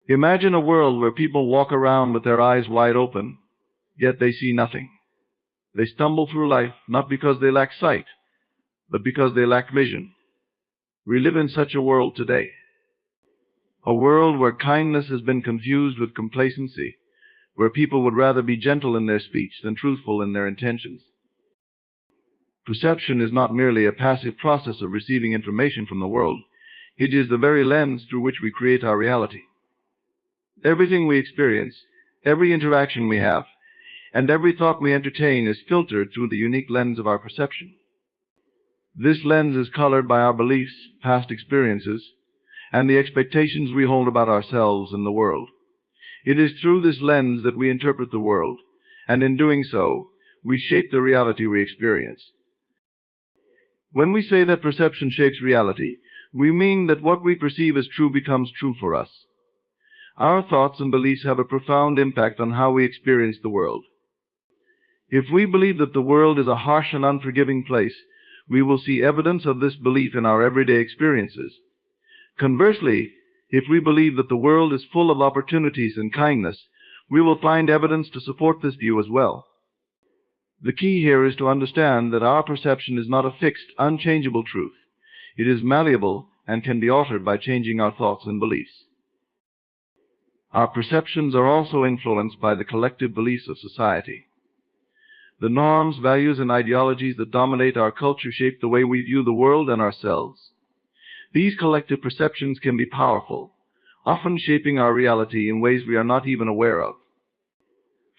Imagine a world where people walk around with their eyes wide open, yet they see nothing. They stumble through life not because they lack sight, but because they lack vision. We live in such a world today. A world where kindness has been confused with complacency, where people would rather be gentle in their speech than truthful in their intentions. Perception is not merely a passive process of receiving information from the world. It is the very lens through which we create our reality. Everything we experience, every interaction we have, and every thought we entertain is filtered through the unique lens of our perception. This lens is colored by our beliefs, past experiences, and the expectations we hold about ourselves and the world. It is through this lens that we interpret the world, and in doing so, we shape the reality we experience. When we say that perception shapes reality, we mean that what we perceive as true becomes true for us. Our thoughts and beliefs have a profound impact on how we experience the world. If we believe that the world is a harsh and unforgiving place, we will see evidence of this belief in our everyday experiences. Conversely, if we believe that the world is full of opportunities and kindness, we will find evidence to support this view as well. The key here is to understand that our perception is not a fixed, unchangeable truth. It is malleable and can be altered by changing our thoughts and beliefs. Our perceptions are also influenced by the collective beliefs of society. The norms, values, and ideologies that dominate our culture shape the way we view the world and ourselves. These collective perceptions can be powerful, often shaping our reality in ways we are not even aware of.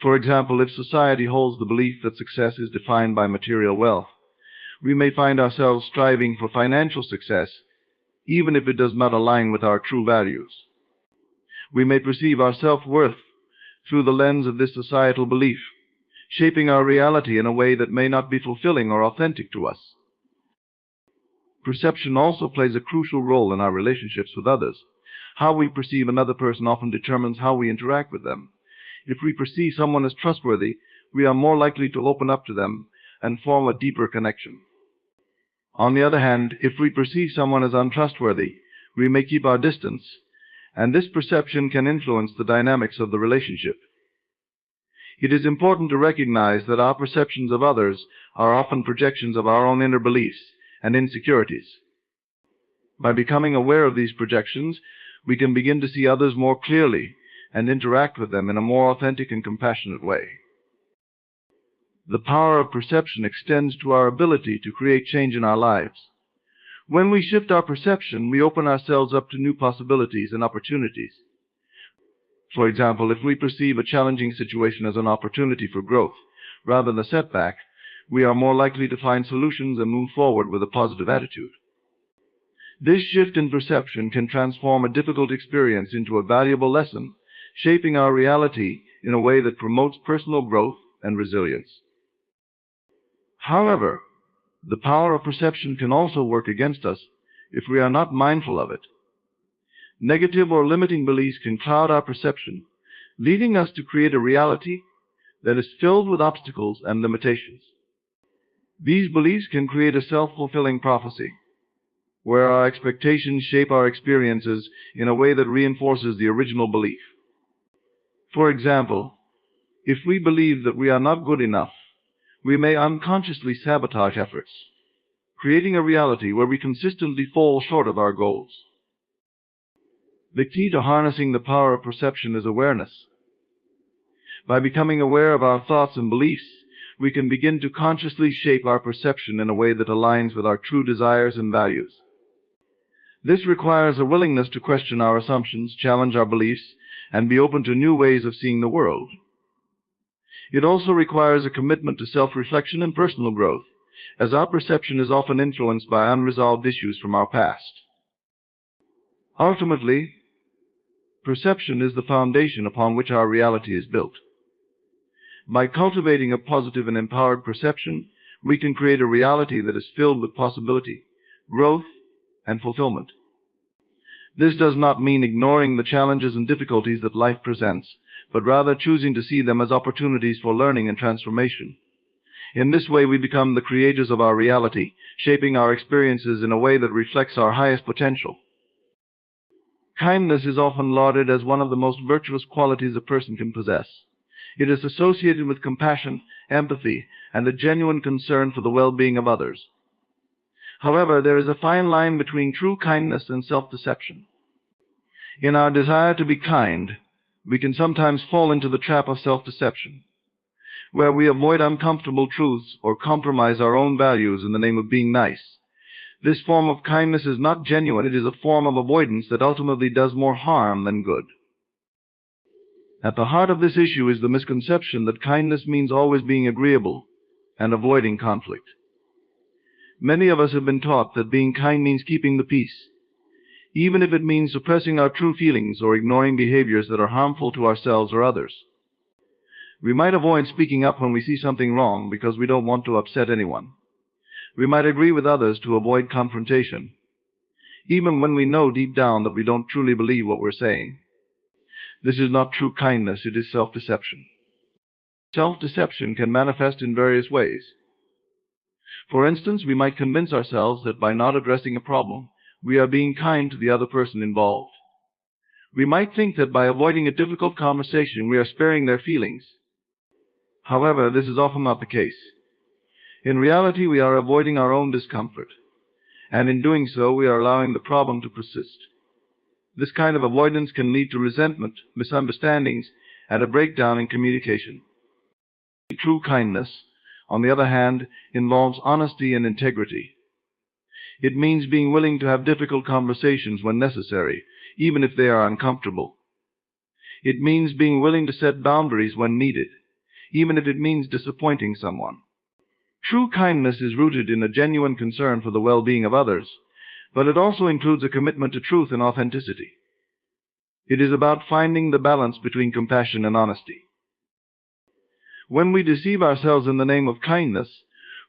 For example, if society holds the belief that success is defined by material wealth, we may find ourselves striving for financial success, even if it does not align with our true values. We may perceive our self-worth through the lens of this societal belief, shaping our reality in a way that may not be fulfilling or authentic to us. Perception also plays a crucial role in our relationships with others. How we perceive another person often determines how we interact with them. If we perceive someone as trustworthy, we are more likely to open up to them and form a deeper connection. On the other hand, if we perceive someone as untrustworthy, we may keep our distance, and this perception can influence the dynamics of the relationship. It is important to recognize that our perceptions of others are often projections of our own inner beliefs and insecurities. By becoming aware of these projections, we can begin to see others more clearly and interact with them in a more authentic and compassionate way. The power of perception extends to our ability to create change in our lives. When we shift our perception, we open ourselves up to new possibilities and opportunities. For example, if we perceive a challenging situation as an opportunity for growth rather than a setback, we are more likely to find solutions and move forward with a positive attitude. This shift in perception can transform a difficult experience into a valuable lesson, shaping our reality in a way that promotes personal growth and resilience. However, the power of perception can also work against us if we are not mindful of it. Negative or limiting beliefs can cloud our perception, leading us to create a reality that is filled with obstacles and limitations. These beliefs can create a self-fulfilling prophecy, where our expectations shape our experiences in a way that reinforces the original belief. For example, if we believe that we are not good enough, we may unconsciously sabotage efforts, creating a reality where we consistently fall short of our goals. The key to harnessing the power of perception is awareness. By becoming aware of our thoughts and beliefs, we can begin to consciously shape our perception in a way that aligns with our true desires and values. This requires a willingness to question our assumptions, challenge our beliefs, and be open to new ways of seeing the world. It also requires a commitment to self-reflection and personal growth, as our perception is often influenced by unresolved issues from our past. Ultimately, perception is the foundation upon which our reality is built. By cultivating a positive and empowered perception, we can create a reality that is filled with possibility, growth, and fulfillment. This does not mean ignoring the challenges and difficulties that life presents, but rather choosing to see them as opportunities for learning and transformation. In this way, we become the creators of our reality, shaping our experiences in a way that reflects our highest potential. Kindness is often lauded as one of the most virtuous qualities a person can possess. It is associated with compassion, empathy, and a genuine concern for the well-being of others. However, there is a fine line between true kindness and self-deception. In our desire to be kind, we can sometimes fall into the trap of self-deception, where we avoid uncomfortable truths or compromise our own values in the name of being nice. This form of kindness is not genuine. It is a form of avoidance that ultimately does more harm than good. At the heart of this issue is the misconception that kindness means always being agreeable and avoiding conflict. Many of us have been taught that being kind means keeping the peace, even if it means suppressing our true feelings or ignoring behaviors that are harmful to ourselves or others. We might avoid speaking up when we see something wrong because we don't want to upset anyone. We might agree with others to avoid confrontation, even when we know deep down that we don't truly believe what we're saying. This is not true kindness, it is self-deception. Self-deception can manifest in various ways. For instance, we might convince ourselves that by not addressing a problem, we are being kind to the other person involved. We might think that by avoiding a difficult conversation, we are sparing their feelings. However, this is often not the case. In reality, we are avoiding our own discomfort, and in doing so, we are allowing the problem to persist. This kind of avoidance can lead to resentment, misunderstandings, and a breakdown in communication. True kindness, on the other hand, involves honesty and integrity. It means being willing to have difficult conversations when necessary, even if they are uncomfortable. It means being willing to set boundaries when needed, even if it means disappointing someone. True kindness is rooted in a genuine concern for the well-being of others, but it also includes a commitment to truth and authenticity. It is about finding the balance between compassion and honesty. When we deceive ourselves in the name of kindness,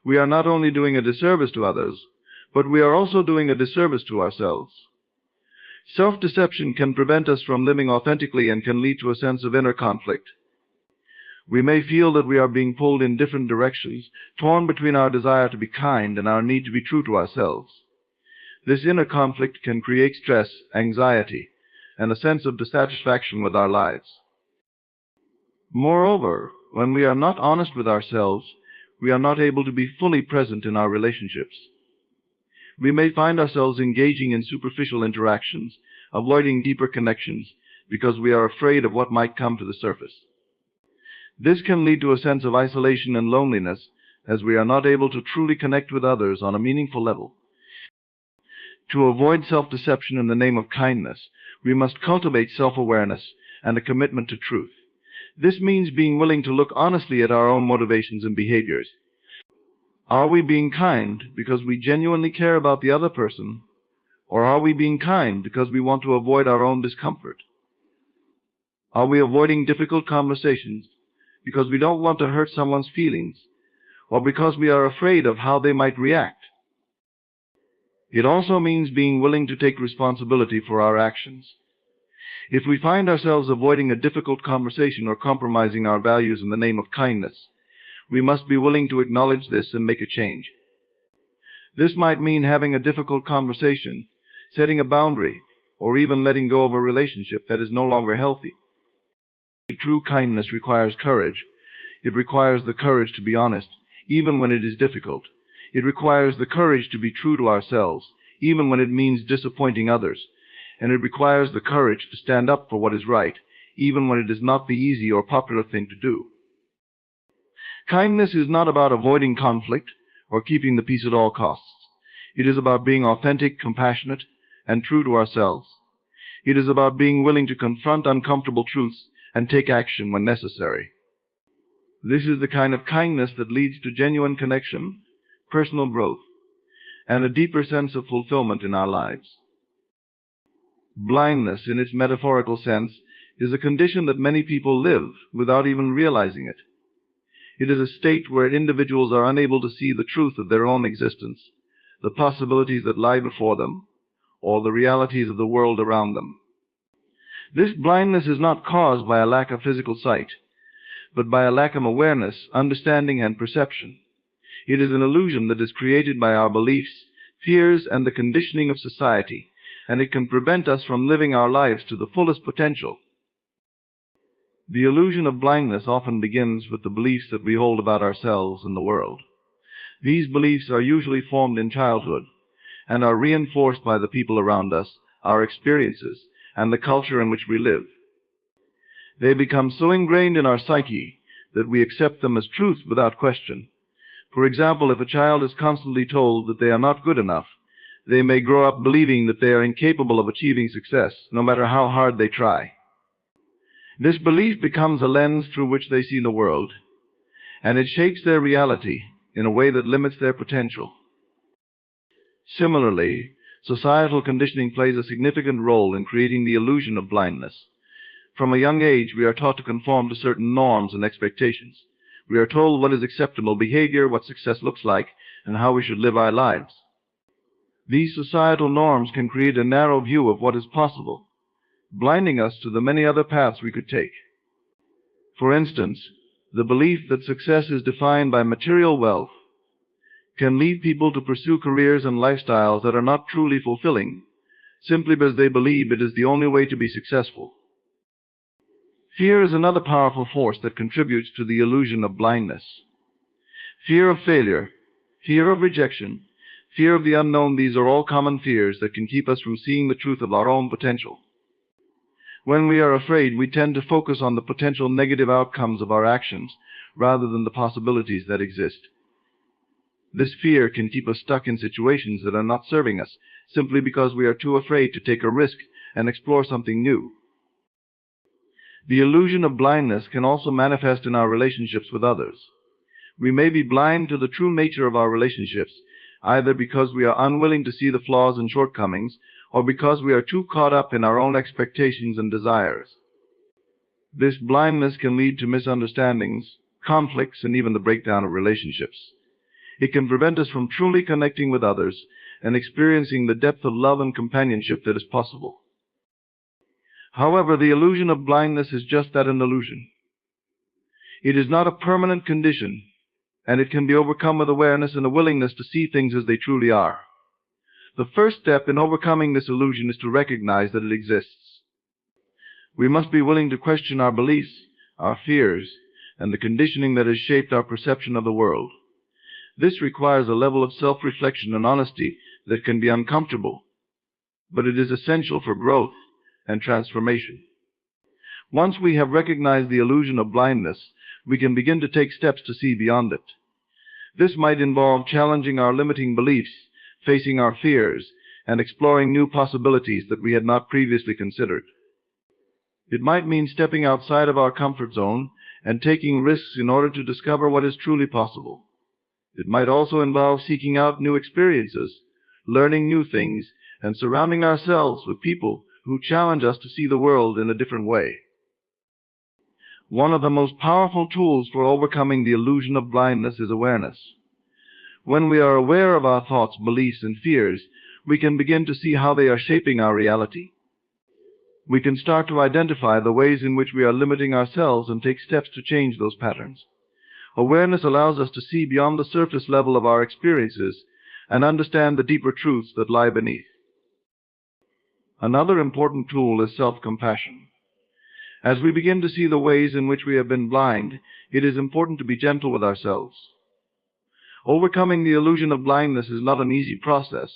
we are not only doing a disservice to others, but we are also doing a disservice to ourselves. Self-deception can prevent us from living authentically and can lead to a sense of inner conflict. We may feel that we are being pulled in different directions, torn between our desire to be kind and our need to be true to ourselves. This inner conflict can create stress, anxiety, and a sense of dissatisfaction with our lives. Moreover, when we are not honest with ourselves, we are not able to be fully present in our relationships. We may find ourselves engaging in superficial interactions, avoiding deeper connections, because we are afraid of what might come to the surface. This can lead to a sense of isolation and loneliness, as we are not able to truly connect with others on a meaningful level. To avoid self-deception in the name of kindness, we must cultivate self-awareness and a commitment to truth. This means being willing to look honestly at our own motivations and behaviors. Are we being kind because we genuinely care about the other person, or are we being kind because we want to avoid our own discomfort? Are we avoiding difficult conversations because we don't want to hurt someone's feelings, or because we are afraid of how they might react? It also means being willing to take responsibility for our actions. If we find ourselves avoiding a difficult conversation or compromising our values in the name of kindness, we must be willing to acknowledge this and make a change. This might mean having a difficult conversation, setting a boundary, or even letting go of a relationship that is no longer healthy. True kindness requires courage. It requires the courage to be honest, even when it is difficult. It requires the courage to be true to ourselves, even when it means disappointing others. And it requires the courage to stand up for what is right, even when it is not the easy or popular thing to do. Kindness is not about avoiding conflict or keeping the peace at all costs. It is about being authentic, compassionate, and true to ourselves. It is about being willing to confront uncomfortable truths and take action when necessary. This is the kind of kindness that leads to genuine connection, personal growth, and a deeper sense of fulfillment in our lives. Blindness, in its metaphorical sense, is a condition that many people live without even realizing it. It is a state where individuals are unable to see the truth of their own existence, the possibilities that lie before them, or the realities of the world around them. This blindness is not caused by a lack of physical sight, but by a lack of awareness, understanding, and perception. It is an illusion that is created by our beliefs, fears, and the conditioning of society, and it can prevent us from living our lives to the fullest potential. The illusion of blindness often begins with the beliefs that we hold about ourselves and the world. These beliefs are usually formed in childhood and are reinforced by the people around us, our experiences, and the culture in which we live. They become so ingrained in our psyche that we accept them as truth without question. For example, if a child is constantly told that they are not good enough, they may grow up believing that they are incapable of achieving success, no matter how hard they try. This belief becomes a lens through which they see the world, and it shapes their reality in a way that limits their potential. Similarly, societal conditioning plays a significant role in creating the illusion of blindness. From a young age, we are taught to conform to certain norms and expectations. We are told what is acceptable behavior, what success looks like, and how we should live our lives. These societal norms can create a narrow view of what is possible, blinding us to the many other paths we could take. For instance, the belief that success is defined by material wealth can lead people to pursue careers and lifestyles that are not truly fulfilling, simply because they believe it is the only way to be successful. Fear is another powerful force that contributes to the illusion of blindness. Fear of failure, fear of rejection, fear of the unknown, these are all common fears that can keep us from seeing the truth of our own potential. When we are afraid, we tend to focus on the potential negative outcomes of our actions rather than the possibilities that exist. This fear can keep us stuck in situations that are not serving us, simply because we are too afraid to take a risk and explore something new. The illusion of blindness can also manifest in our relationships with others. We may be blind to the true nature of our relationships, either because we are unwilling to see the flaws and shortcomings, or because we are too caught up in our own expectations and desires. This blindness can lead to misunderstandings, conflicts, and even the breakdown of relationships. It can prevent us from truly connecting with others and experiencing the depth of love and companionship that is possible. However, the illusion of blindness is just that, an illusion. It is not a permanent condition, and it can be overcome with awareness and a willingness to see things as they truly are. The first step in overcoming this illusion is to recognize that it exists. We must be willing to question our beliefs, our fears, and the conditioning that has shaped our perception of the world. This requires a level of self-reflection and honesty that can be uncomfortable, but it is essential for growth and transformation. Once we have recognized the illusion of blindness, we can begin to take steps to see beyond it. This might involve challenging our limiting beliefs, facing our fears, and exploring new possibilities that we had not previously considered. It might mean stepping outside of our comfort zone and taking risks in order to discover what is truly possible. It might also involve seeking out new experiences, learning new things, and surrounding ourselves with people who challenge us to see the world in a different way. One of the most powerful tools for overcoming the illusion of blindness is awareness. When we are aware of our thoughts, beliefs, and fears, we can begin to see how they are shaping our reality. We can start to identify the ways in which we are limiting ourselves and take steps to change those patterns. Awareness allows us to see beyond the surface level of our experiences and understand the deeper truths that lie beneath. Another important tool is self-compassion. As we begin to see the ways in which we have been blind, it is important to be gentle with ourselves. Overcoming the illusion of blindness is not an easy process,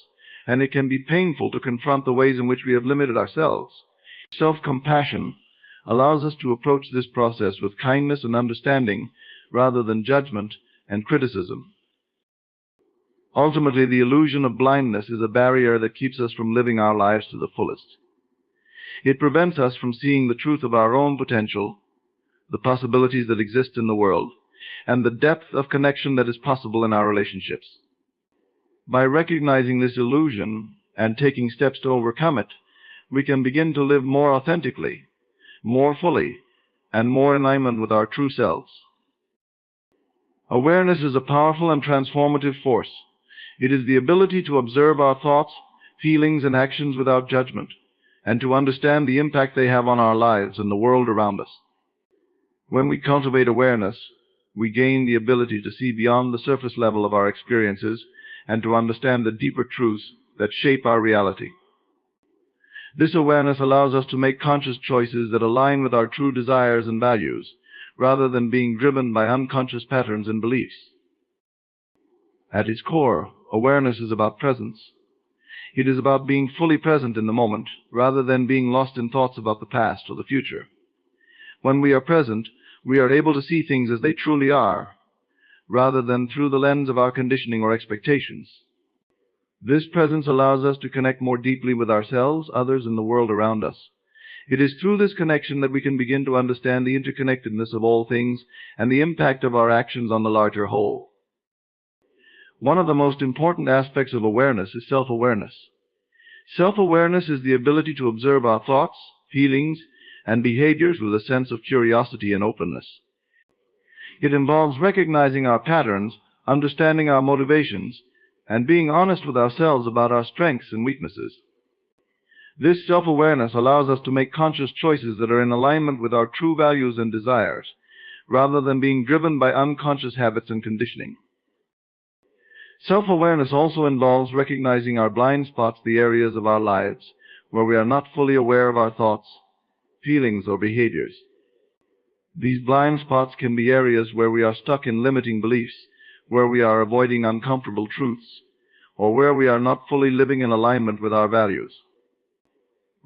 and it can be painful to confront the ways in which we have limited ourselves. Self-compassion allows us to approach this process with kindness and understanding rather than judgment and criticism. Ultimately, the illusion of blindness is a barrier that keeps us from living our lives to the fullest. It prevents us from seeing the truth of our own potential, the possibilities that exist in the world, and the depth of connection that is possible in our relationships. By recognizing this illusion and taking steps to overcome it, we can begin to live more authentically, more fully, and more in alignment with our true selves. Awareness is a powerful and transformative force. It is the ability to observe our thoughts, feelings, and actions without judgment, and to understand the impact they have on our lives and the world around us. When we cultivate awareness, we gain the ability to see beyond the surface level of our experiences and to understand the deeper truths that shape our reality. This awareness allows us to make conscious choices that align with our true desires and values, rather than being driven by unconscious patterns and beliefs. At its core, awareness is about presence. It is about being fully present in the moment, rather than being lost in thoughts about the past or the future. When we are present, we are able to see things as they truly are, rather than through the lens of our conditioning or expectations. This presence allows us to connect more deeply with ourselves, others, and the world around us. It is through this connection that we can begin to understand the interconnectedness of all things and the impact of our actions on the larger whole. One of the most important aspects of awareness is self-awareness. Self-awareness is the ability to observe our thoughts, feelings, and behaviors with a sense of curiosity and openness. It involves recognizing our patterns, understanding our motivations, and being honest with ourselves about our strengths and weaknesses. This self-awareness allows us to make conscious choices that are in alignment with our true values and desires, rather than being driven by unconscious habits and conditioning. Self-awareness also involves recognizing our blind spots, the areas of our lives where we are not fully aware of our thoughts, feelings, or behaviors. These blind spots can be areas where we are stuck in limiting beliefs, where we are avoiding uncomfortable truths, or where we are not fully living in alignment with our values.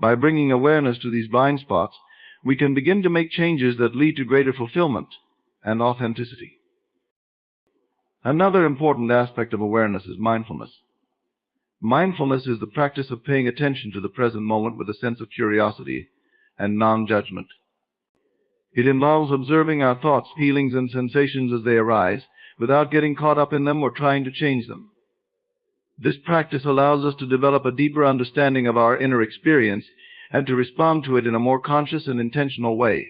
By bringing awareness to these blind spots, we can begin to make changes that lead to greater fulfillment and authenticity. Another important aspect of awareness is mindfulness. Mindfulness is the practice of paying attention to the present moment with a sense of curiosity and non-judgment. It involves observing our thoughts, feelings, and sensations as they arise, without getting caught up in them or trying to change them. This practice allows us to develop a deeper understanding of our inner experience and to respond to it in a more conscious and intentional way.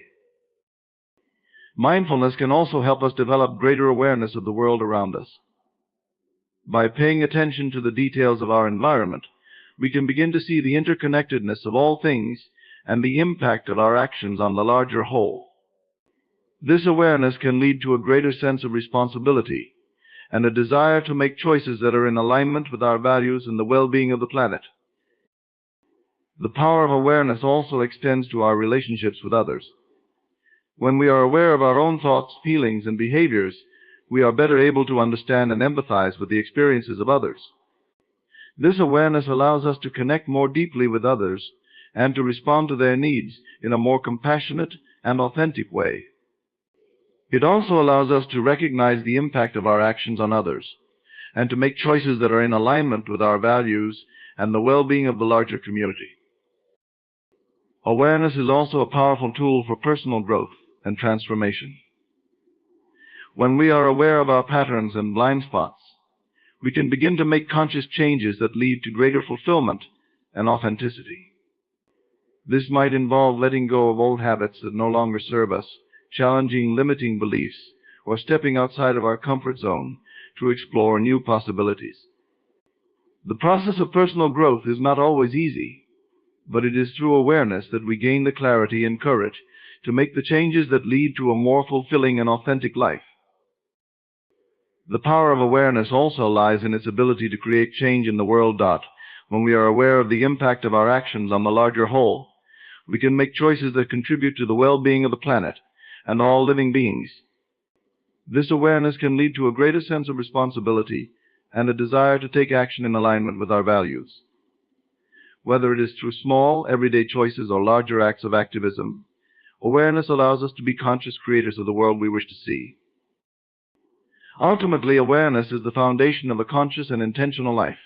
Mindfulness can also help us develop greater awareness of the world around us. By paying attention to the details of our environment, we can begin to see the interconnectedness of all things and the impact of our actions on the larger whole. This awareness can lead to a greater sense of responsibility and a desire to make choices that are in alignment with our values and the well-being of the planet. The power of awareness also extends to our relationships with others. When we are aware of our own thoughts, feelings, and behaviors, we are better able to understand and empathize with the experiences of others. This awareness allows us to connect more deeply with others and to respond to their needs in a more compassionate and authentic way. It also allows us to recognize the impact of our actions on others and to make choices that are in alignment with our values and the well-being of the larger community. Awareness is also a powerful tool for personal growth and transformation. When we are aware of our patterns and blind spots, we can begin to make conscious changes that lead to greater fulfillment and authenticity. This might involve letting go of old habits that no longer serve us, challenging limiting beliefs, or stepping outside of our comfort zone to explore new possibilities. The process of personal growth is not always easy, but it is through awareness that we gain the clarity and courage to make the changes that lead to a more fulfilling and authentic life. The power of awareness also lies in its ability to create change in the world. When we are aware of the impact of our actions on the larger whole, we can make choices that contribute to the well-being of the planet and all living beings. This awareness can lead to a greater sense of responsibility and a desire to take action in alignment with our values. Whether it is through small, everyday choices or larger acts of activism, awareness allows us to be conscious creators of the world we wish to see. Ultimately, awareness is the foundation of a conscious and intentional life.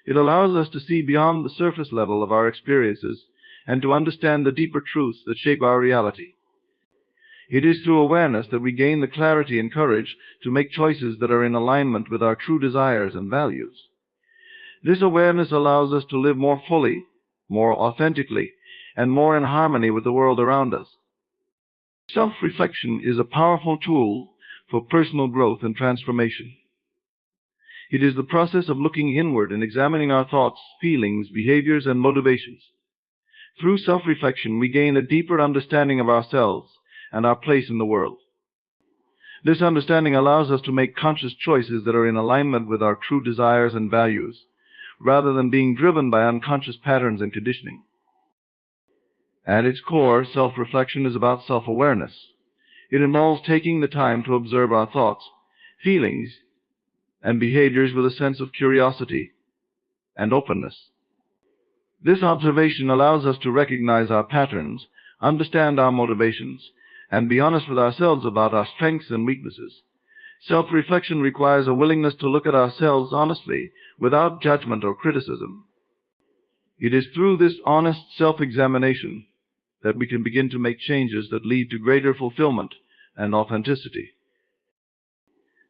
It allows us to see beyond the surface level of our experiences and to understand the deeper truths that shape our reality. It is through awareness that we gain the clarity and courage to make choices that are in alignment with our true desires and values. This awareness allows us to live more fully, more authentically, and more in harmony with the world around us. Self-reflection is a powerful tool for personal growth and transformation. It is the process of looking inward and examining our thoughts, feelings, behaviors, and motivations. Through self-reflection, we gain a deeper understanding of ourselves and our place in the world. This understanding allows us to make conscious choices that are in alignment with our true desires and values, rather than being driven by unconscious patterns and conditioning. At its core, self-reflection is about self-awareness. It involves taking the time to observe our thoughts, feelings, and behaviors with a sense of curiosity and openness. This observation allows us to recognize our patterns, understand our motivations, and be honest with ourselves about our strengths and weaknesses. Self-reflection requires a willingness to look at ourselves honestly, without judgment or criticism. It is through this honest self-examination that we can begin to make changes that lead to greater fulfillment and authenticity.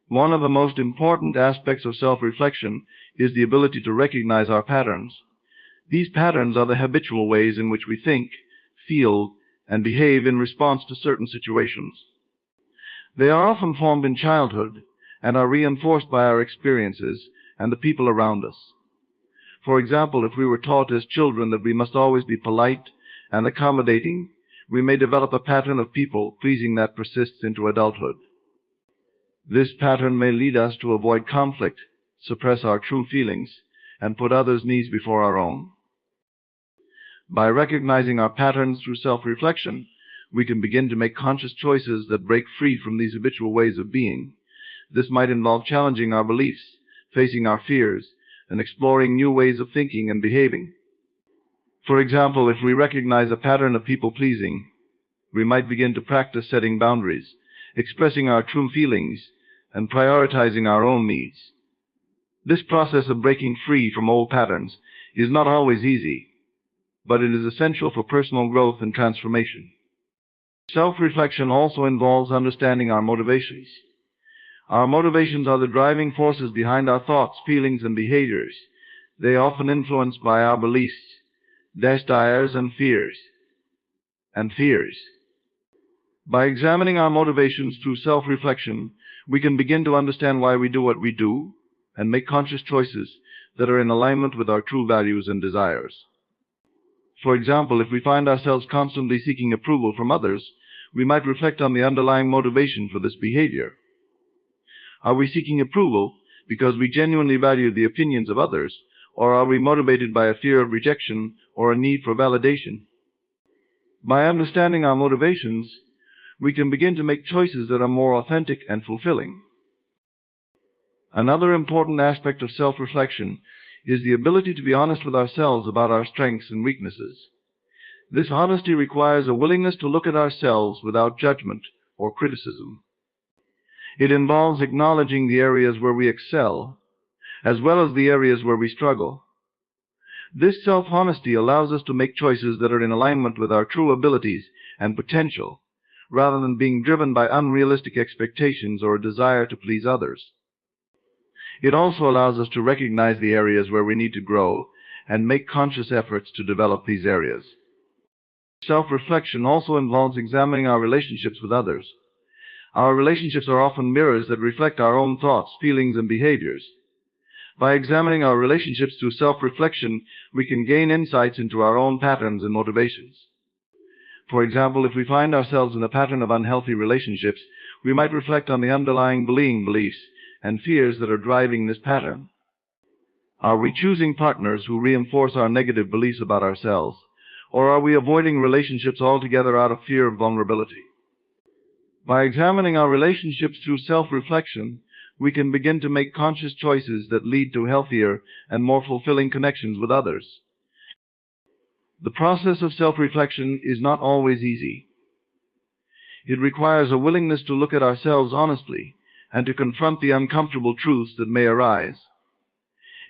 One of the most important aspects of self-reflection is the ability to recognize our patterns. These patterns are the habitual ways in which we think, feel, and behave in response to certain situations. They are often formed in childhood and are reinforced by our experiences and the people around us. For example, if we were taught as children that we must always be polite and accommodating, we may develop a pattern of people pleasing that persists into adulthood. This pattern may lead us to avoid conflict, suppress our true feelings, and put others' needs before our own. By recognizing our patterns through self-reflection, we can begin to make conscious choices that break free from these habitual ways of being. This might involve challenging our beliefs, facing our fears, and exploring new ways of thinking and behaving. For example, if we recognize a pattern of people-pleasing, we might begin to practice setting boundaries, expressing our true feelings, and prioritizing our own needs. This process of breaking free from old patterns is not always easy, but it is essential for personal growth and transformation. Self-reflection also involves understanding our motivations. Our motivations are the driving forces behind our thoughts, feelings, and behaviors. They are often influenced by our beliefs, desires, and fears. By examining our motivations through self-reflection, we can begin to understand why we do what we do and make conscious choices that are in alignment with our true values and desires. For example, if we find ourselves constantly seeking approval from others, we might reflect on the underlying motivation for this behavior. Are we seeking approval because we genuinely value the opinions of others, or are we motivated by a fear of rejection or a need for validation? By understanding our motivations, we can begin to make choices that are more authentic and fulfilling. Another important aspect of self-reflection is the ability to be honest with ourselves about our strengths and weaknesses. This honesty requires a willingness to look at ourselves without judgment or criticism. It involves acknowledging the areas where we excel, as well as the areas where we struggle. This self-honesty allows us to make choices that are in alignment with our true abilities and potential, rather than being driven by unrealistic expectations or a desire to please others. It also allows us to recognize the areas where we need to grow and make conscious efforts to develop these areas. Self-reflection also involves examining our relationships with others. Our relationships are often mirrors that reflect our own thoughts, feelings, and behaviors. By examining our relationships through self-reflection, we can gain insights into our own patterns and motivations. For example, if we find ourselves in a pattern of unhealthy relationships, we might reflect on the underlying beliefs and fears that are driving this pattern. Are we choosing partners who reinforce our negative beliefs about ourselves, or are we avoiding relationships altogether out of fear of vulnerability? By examining our relationships through self-reflection, we can begin to make conscious choices that lead to healthier and more fulfilling connections with others. The process of self-reflection is not always easy. It requires a willingness to look at ourselves honestly and to confront the uncomfortable truths that may arise.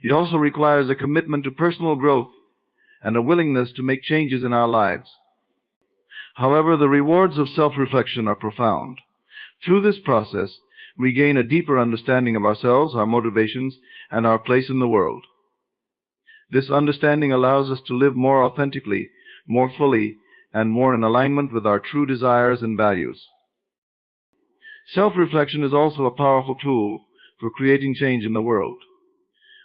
It also requires a commitment to personal growth and a willingness to make changes in our lives. However, the rewards of self-reflection are profound. Through this process, we gain a deeper understanding of ourselves, our motivations, and our place in the world. This understanding allows us to live more authentically, more fully, and more in alignment with our true desires and values. Self-reflection is also a powerful tool for creating change in the world.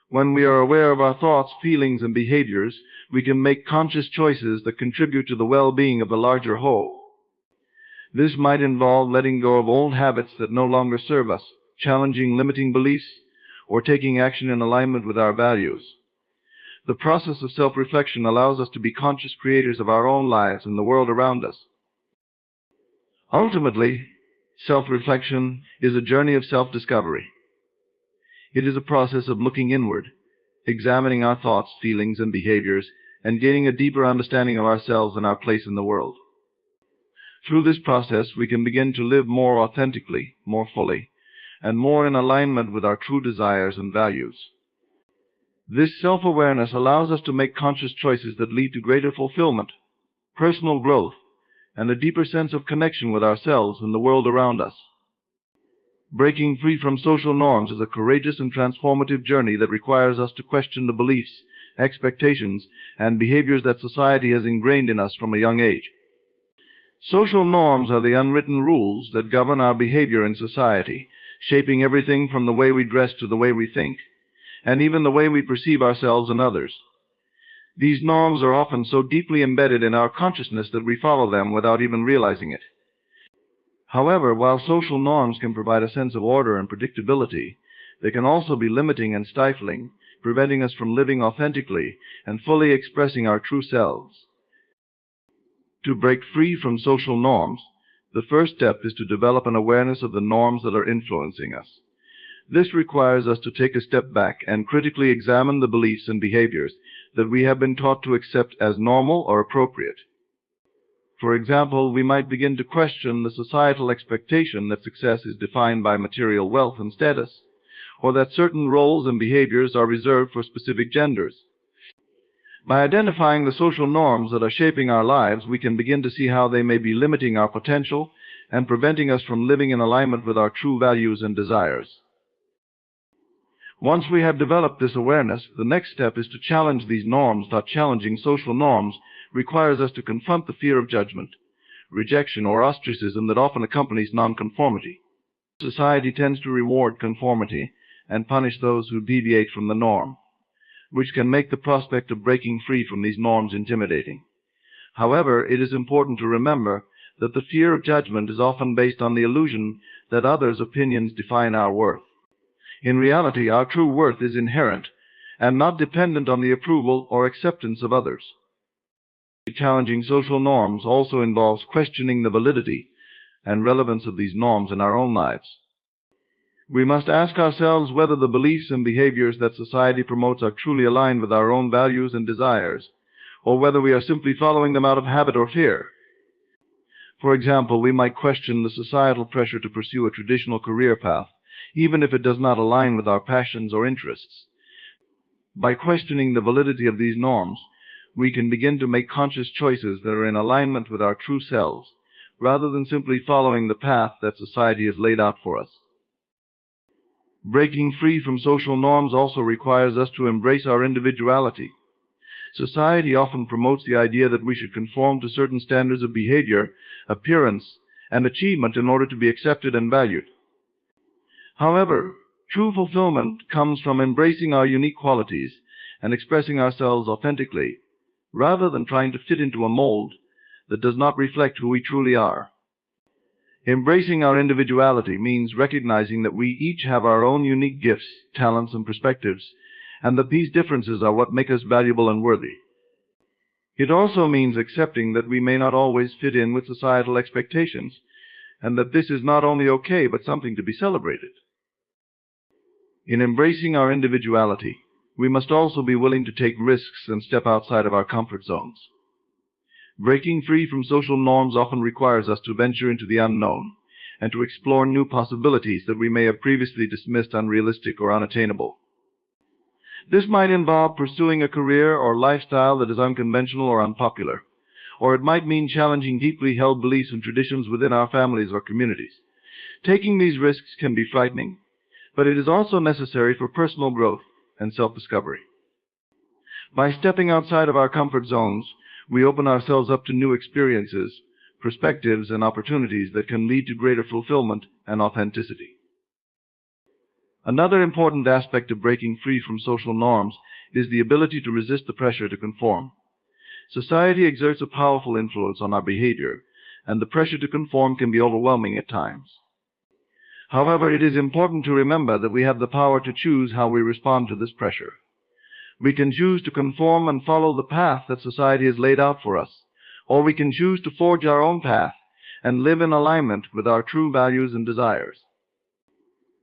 When we are aware of our thoughts, feelings, and behaviors, we can make conscious choices that contribute to the well-being of the larger whole. This might involve letting go of old habits that no longer serve us, challenging limiting beliefs, or taking action in alignment with our values. The process of self-reflection allows us to be conscious creators of our own lives and the world around us. Ultimately, self-reflection is a journey of self-discovery. It is a process of looking inward, examining our thoughts, feelings, and behaviors, and gaining a deeper understanding of ourselves and our place in the world. Through this process, we can begin to live more authentically, more fully, and more in alignment with our true desires and values. This self-awareness allows us to make conscious choices that lead to greater fulfillment, personal growth, and a deeper sense of connection with ourselves and the world around us. Breaking free from social norms is a courageous and transformative journey that requires us to question the beliefs, expectations, and behaviors that society has ingrained in us from a young age. Social norms are the unwritten rules that govern our behavior in society, shaping everything from the way we dress to the way we think, and even the way we perceive ourselves and others. These norms are often so deeply embedded in our consciousness that we follow them without even realizing it. However, while social norms can provide a sense of order and predictability, they can also be limiting and stifling, preventing us from living authentically and fully expressing our true selves. To break free from social norms, the first step is to develop an awareness of the norms that are influencing us. This requires us to take a step back and critically examine the beliefs and behaviors that we have been taught to accept as normal or appropriate. For example, we might begin to question the societal expectation that success is defined by material wealth and status, or that certain roles and behaviors are reserved for specific genders. By identifying the social norms that are shaping our lives, we can begin to see how they may be limiting our potential and preventing us from living in alignment with our true values and desires. Once we have developed this awareness, the next step is to challenge these norms. Challenging social norms requires us to confront the fear of judgment, rejection, or ostracism that often accompanies nonconformity. Society tends to reward conformity and punish those who deviate from the norm, which can make the prospect of breaking free from these norms intimidating. However, it is important to remember that the fear of judgment is often based on the illusion that others' opinions define our worth. In reality, our true worth is inherent and not dependent on the approval or acceptance of others. Challenging social norms also involves questioning the validity and relevance of these norms in our own lives. We must ask ourselves whether the beliefs and behaviors that society promotes are truly aligned with our own values and desires, or whether we are simply following them out of habit or fear. For example, we might question the societal pressure to pursue a traditional career path, even if it does not align with our passions or interests. By questioning the validity of these norms, we can begin to make conscious choices that are in alignment with our true selves, rather than simply following the path that society has laid out for us. Breaking free from social norms also requires us to embrace our individuality. Society often promotes the idea that we should conform to certain standards of behavior, appearance, and achievement in order to be accepted and valued. However, true fulfillment comes from embracing our unique qualities and expressing ourselves authentically, rather than trying to fit into a mold that does not reflect who we truly are. Embracing our individuality means recognizing that we each have our own unique gifts, talents, and perspectives, and that these differences are what make us valuable and worthy. It also means accepting that we may not always fit in with societal expectations, and that this is not only okay, but something to be celebrated. In embracing our individuality, we must also be willing to take risks and step outside of our comfort zones. Breaking free from social norms often requires us to venture into the unknown and to explore new possibilities that we may have previously dismissed unrealistic or unattainable. This might involve pursuing a career or lifestyle that is unconventional or unpopular, or it might mean challenging deeply held beliefs and traditions within our families or communities. Taking these risks can be frightening, but it is also necessary for personal growth and self-discovery. By stepping outside of our comfort zones, we open ourselves up to new experiences, perspectives, and opportunities that can lead to greater fulfillment and authenticity. Another important aspect of breaking free from social norms is the ability to resist the pressure to conform. Society exerts a powerful influence on our behavior, and the pressure to conform can be overwhelming at times. However, it is important to remember that we have the power to choose how we respond to this pressure. We can choose to conform and follow the path that society has laid out for us, or we can choose to forge our own path and live in alignment with our true values and desires.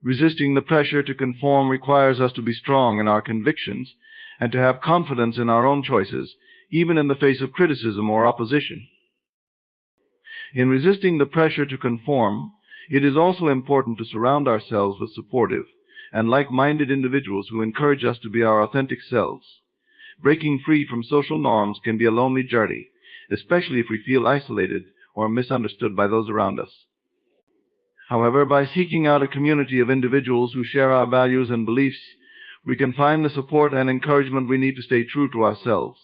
Resisting the pressure to conform requires us to be strong in our convictions and to have confidence in our own choices, even in the face of criticism or opposition. In resisting the pressure to conform, it is also important to surround ourselves with supportive and like-minded individuals who encourage us to be our authentic selves. Breaking free from social norms can be a lonely journey, especially if we feel isolated or misunderstood by those around us. However, by seeking out a community of individuals who share our values and beliefs, we can find the support and encouragement we need to stay true to ourselves.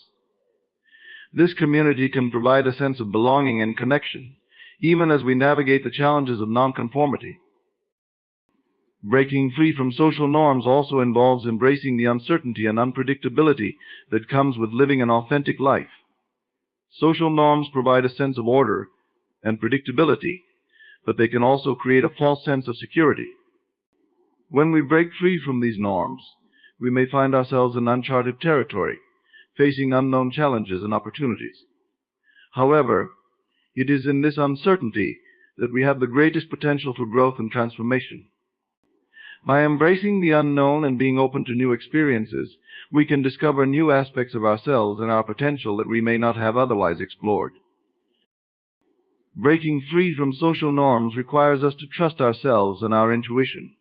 This community can provide a sense of belonging and connection, even as we navigate the challenges of nonconformity. Breaking free from social norms also involves embracing the uncertainty and unpredictability that comes with living an authentic life. Social norms provide a sense of order and predictability, but they can also create a false sense of security. When we break free from these norms, we may find ourselves in uncharted territory, facing unknown challenges and opportunities. However, it is in this uncertainty that we have the greatest potential for growth and transformation. By embracing the unknown and being open to new experiences, we can discover new aspects of ourselves and our potential that we may not have otherwise explored. Breaking free from social norms requires us to trust ourselves and our intuition.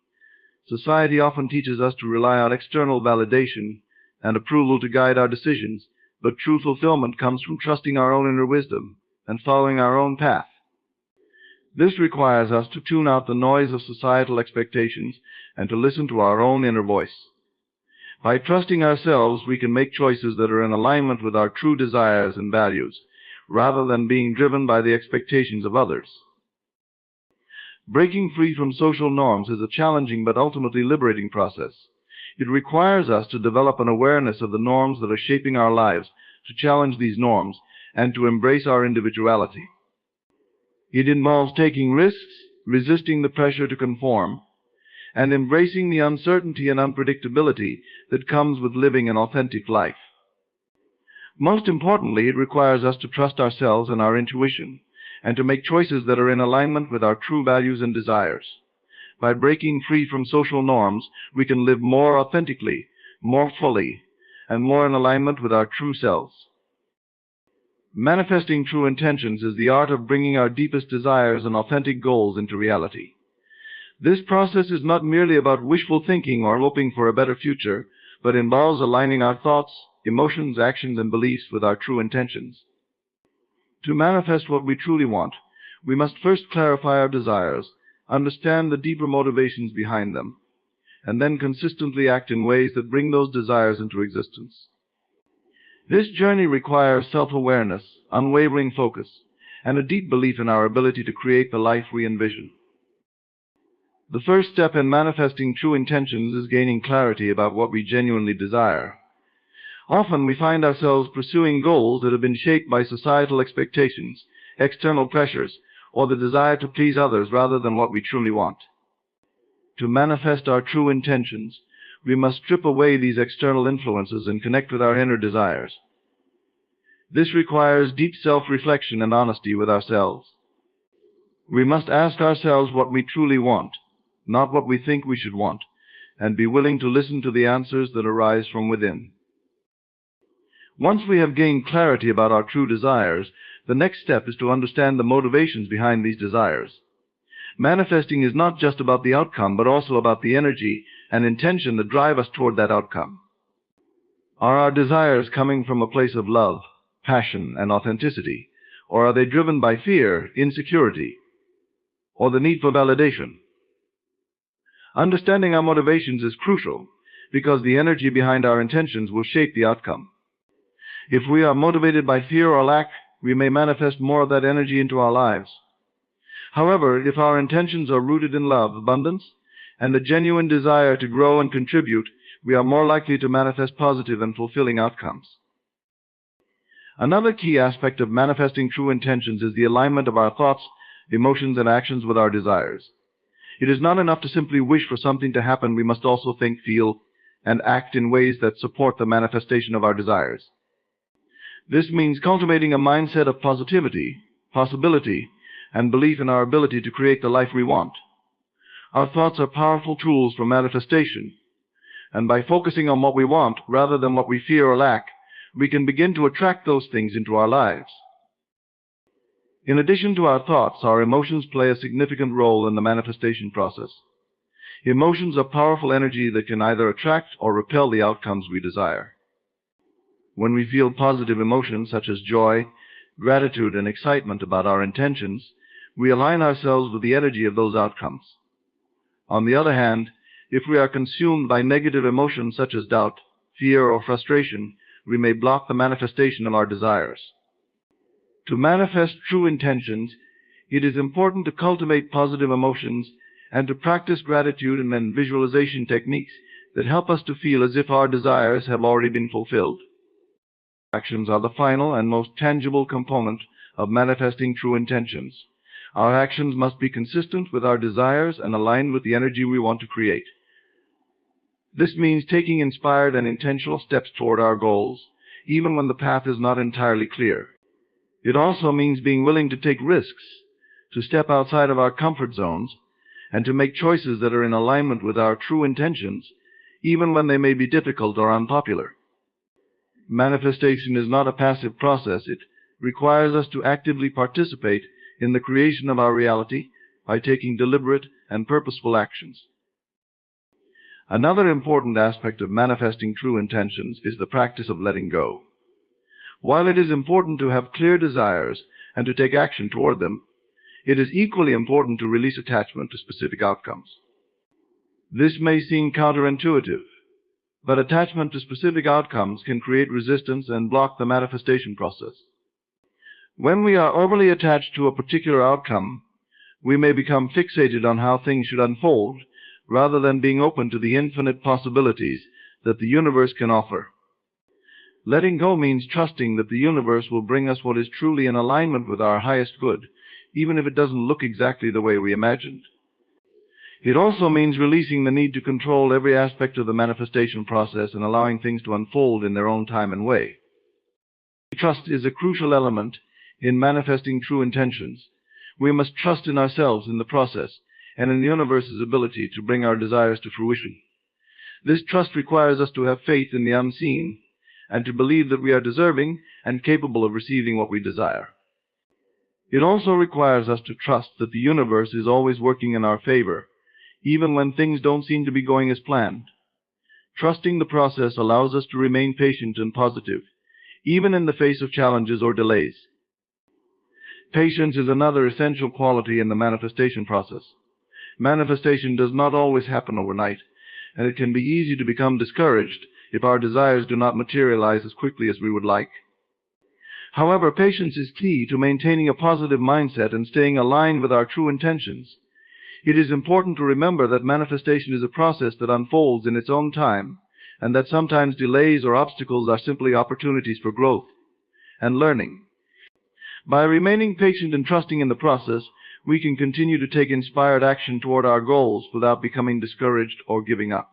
Society often teaches us to rely on external validation and approval to guide our decisions, but true fulfillment comes from trusting our own inner wisdom and following our own path. This requires us to tune out the noise of societal expectations and to listen to our own inner voice. By trusting ourselves, we can make choices that are in alignment with our true desires and values, rather than being driven by the expectations of others. Breaking free from social norms is a challenging but ultimately liberating process. It requires us to develop an awareness of the norms that are shaping our lives, to challenge these norms, and to embrace our individuality. It involves taking risks, resisting the pressure to conform, and embracing the uncertainty and unpredictability that comes with living an authentic life. Most importantly, it requires us to trust ourselves and our intuition, and to make choices that are in alignment with our true values and desires. By breaking free from social norms, we can live more authentically, more fully, and more in alignment with our true selves. Manifesting true intentions is the art of bringing our deepest desires and authentic goals into reality. This process is not merely about wishful thinking or hoping for a better future, but involves aligning our thoughts, emotions, actions, and beliefs with our true intentions. To manifest what we truly want, we must first clarify our desires, understand the deeper motivations behind them, and then consistently act in ways that bring those desires into existence. This journey requires self-awareness, unwavering focus, and a deep belief in our ability to create the life we envision. The first step in manifesting true intentions is gaining clarity about what we genuinely desire. Often we find ourselves pursuing goals that have been shaped by societal expectations, external pressures, or the desire to please others rather than what we truly want. To manifest our true intentions, we must strip away these external influences and connect with our inner desires. This requires deep self-reflection and honesty with ourselves. We must ask ourselves what we truly want, not what we think we should want, and be willing to listen to the answers that arise from within. Once we have gained clarity about our true desires, the next step is to understand the motivations behind these desires. Manifesting is not just about the outcome, but also about the energy and intention that drive us toward that outcome. Are our desires coming from a place of love, passion, and authenticity, or are they driven by fear, insecurity, or the need for validation? Understanding our motivations is crucial because the energy behind our intentions will shape the outcome. If we are motivated by fear or lack, we may manifest more of that energy into our lives. However, if our intentions are rooted in love, abundance, and a genuine desire to grow and contribute, we are more likely to manifest positive and fulfilling outcomes. Another key aspect of manifesting true intentions is the alignment of our thoughts, emotions, and actions with our desires. It is not enough to simply wish for something to happen. We must also think, feel, and act in ways that support the manifestation of our desires. This means cultivating a mindset of positivity, possibility, and belief in our ability to create the life we want. Our thoughts are powerful tools for manifestation, and by focusing on what we want rather than what we fear or lack, we can begin to attract those things into our lives. In addition to our thoughts, our emotions play a significant role in the manifestation process. Emotions are powerful energy that can either attract or repel the outcomes we desire. When we feel positive emotions such as joy, gratitude, and excitement about our intentions, we align ourselves with the energy of those outcomes. On the other hand, if we are consumed by negative emotions such as doubt, fear, or frustration, we may block the manifestation of our desires. To manifest true intentions, it is important to cultivate positive emotions and to practice gratitude and then visualization techniques that help us to feel as if our desires have already been fulfilled. Actions are the final and most tangible component of manifesting true intentions. Our actions must be consistent with our desires and aligned with the energy we want to create. This means taking inspired and intentional steps toward our goals, even when the path is not entirely clear. It also means being willing to take risks, to step outside of our comfort zones, and to make choices that are in alignment with our true intentions, even when they may be difficult or unpopular. Manifestation is not a passive process. It requires us to actively participate in the creation of our reality by taking deliberate and purposeful actions. Another important aspect of manifesting true intentions is the practice of letting go. While it is important to have clear desires and to take action toward them, it is equally important to release attachment to specific outcomes. This may seem counterintuitive, but attachment to specific outcomes can create resistance and block the manifestation process. When we are overly attached to a particular outcome, we may become fixated on how things should unfold rather than being open to the infinite possibilities that the universe can offer. Letting go means trusting that the universe will bring us what is truly in alignment with our highest good, even if it doesn't look exactly the way we imagined. It also means releasing the need to control every aspect of the manifestation process and allowing things to unfold in their own time and way. Trust is a crucial element in manifesting true intentions. We must trust in ourselves in the process and in the universe's ability to bring our desires to fruition. This trust requires us to have faith in the unseen and to believe that we are deserving and capable of receiving what we desire. It also requires us to trust that the universe is always working in our favor, even when things don't seem to be going as planned. Trusting the process allows us to remain patient and positive, even in the face of challenges or delays. Patience is another essential quality in the manifestation process. Manifestation does not always happen overnight, and it can be easy to become discouraged if our desires do not materialize as quickly as we would like. However, patience is key to maintaining a positive mindset and staying aligned with our true intentions. It is important to remember that manifestation is a process that unfolds in its own time, and that sometimes delays or obstacles are simply opportunities for growth and learning. By remaining patient and trusting in the process, we can continue to take inspired action toward our goals without becoming discouraged or giving up.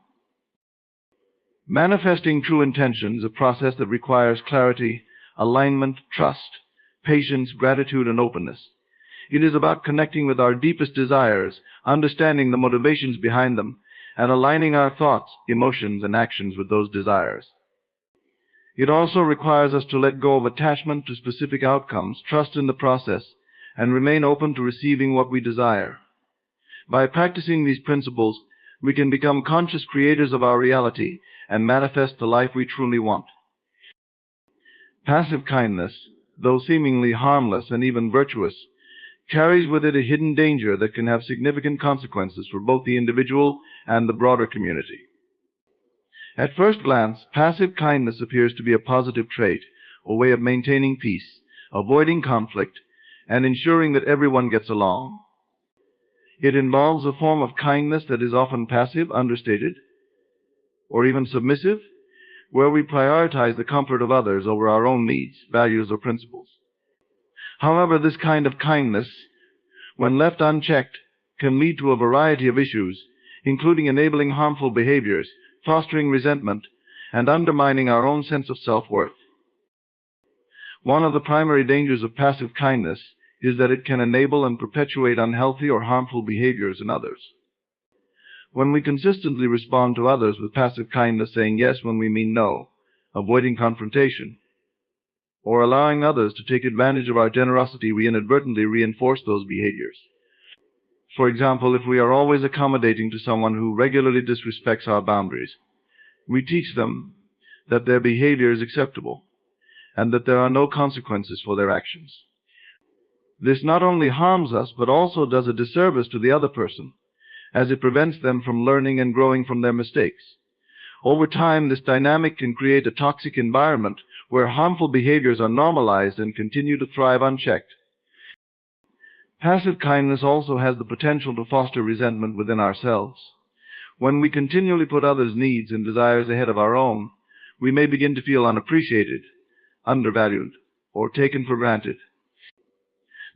Manifesting true intention is a process that requires clarity, alignment, trust, patience, gratitude, and openness. It is about connecting with our deepest desires, understanding the motivations behind them, and aligning our thoughts, emotions, and actions with those desires. It also requires us to let go of attachment to specific outcomes, trust in the process, and remain open to receiving what we desire. By practicing these principles, we can become conscious creators of our reality and manifest the life we truly want. Passive kindness, though seemingly harmless and even virtuous, carries with it a hidden danger that can have significant consequences for both the individual and the broader community. At first glance, passive kindness appears to be a positive trait, a way of maintaining peace, avoiding conflict, and ensuring that everyone gets along. It involves a form of kindness that is often passive, understated, or even submissive, where we prioritize the comfort of others over our own needs, values, or principles. However, this kind of kindness, when left unchecked, can lead to a variety of issues, including enabling harmful behaviors, fostering resentment, and undermining our own sense of self-worth. One of the primary dangers of passive kindness is that it can enable and perpetuate unhealthy or harmful behaviors in others. When we consistently respond to others with passive kindness, saying yes when we mean no, avoiding confrontation, or allowing others to take advantage of our generosity, we inadvertently reinforce those behaviors. For example, if we are always accommodating to someone who regularly disrespects our boundaries, we teach them that their behavior is acceptable and that there are no consequences for their actions. This not only harms us, but also does a disservice to the other person, as it prevents them from learning and growing from their mistakes. Over time, this dynamic can create a toxic environment where harmful behaviors are normalized and continue to thrive unchecked. Passive kindness also has the potential to foster resentment within ourselves. When we continually put others' needs and desires ahead of our own, we may begin to feel unappreciated, undervalued, or taken for granted.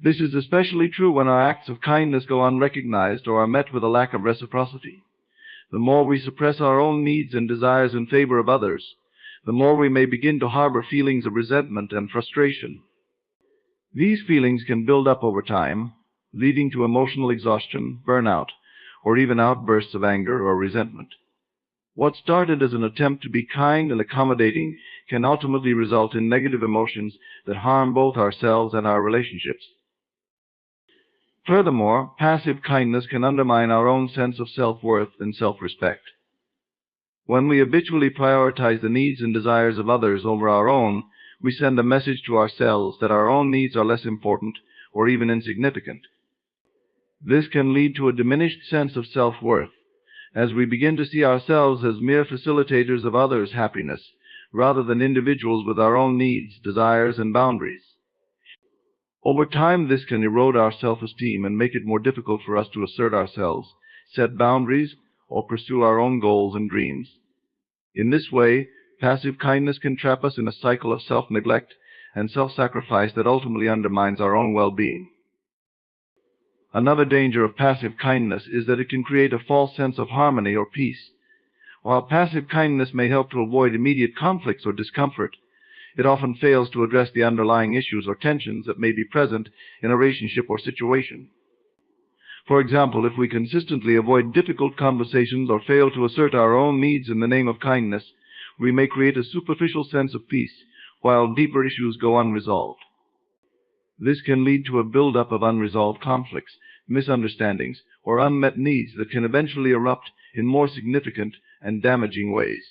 This is especially true when our acts of kindness go unrecognized or are met with a lack of reciprocity. The more we suppress our own needs and desires in favor of others, the more we may begin to harbor feelings of resentment and frustration. These feelings can build up over time, leading to emotional exhaustion, burnout, or even outbursts of anger or resentment. What started as an attempt to be kind and accommodating can ultimately result in negative emotions that harm both ourselves and our relationships. Furthermore, passive kindness can undermine our own sense of self-worth and self-respect. When we habitually prioritize the needs and desires of others over our own, we send a message to ourselves that our own needs are less important or even insignificant. This can lead to a diminished sense of self-worth, as we begin to see ourselves as mere facilitators of others' happiness, rather than individuals with our own needs, desires, and boundaries. Over time, this can erode our self-esteem and make it more difficult for us to assert ourselves, set boundaries, or pursue our own goals and dreams. In this way, passive kindness can trap us in a cycle of self-neglect and self-sacrifice that ultimately undermines our own well-being. Another danger of passive kindness is that it can create a false sense of harmony or peace. While passive kindness may help to avoid immediate conflicts or discomfort, it often fails to address the underlying issues or tensions that may be present in a relationship or situation. For example, if we consistently avoid difficult conversations or fail to assert our own needs in the name of kindness, we may create a superficial sense of peace, while deeper issues go unresolved. This can lead to a buildup of unresolved conflicts, misunderstandings, or unmet needs that can eventually erupt in more significant and damaging ways.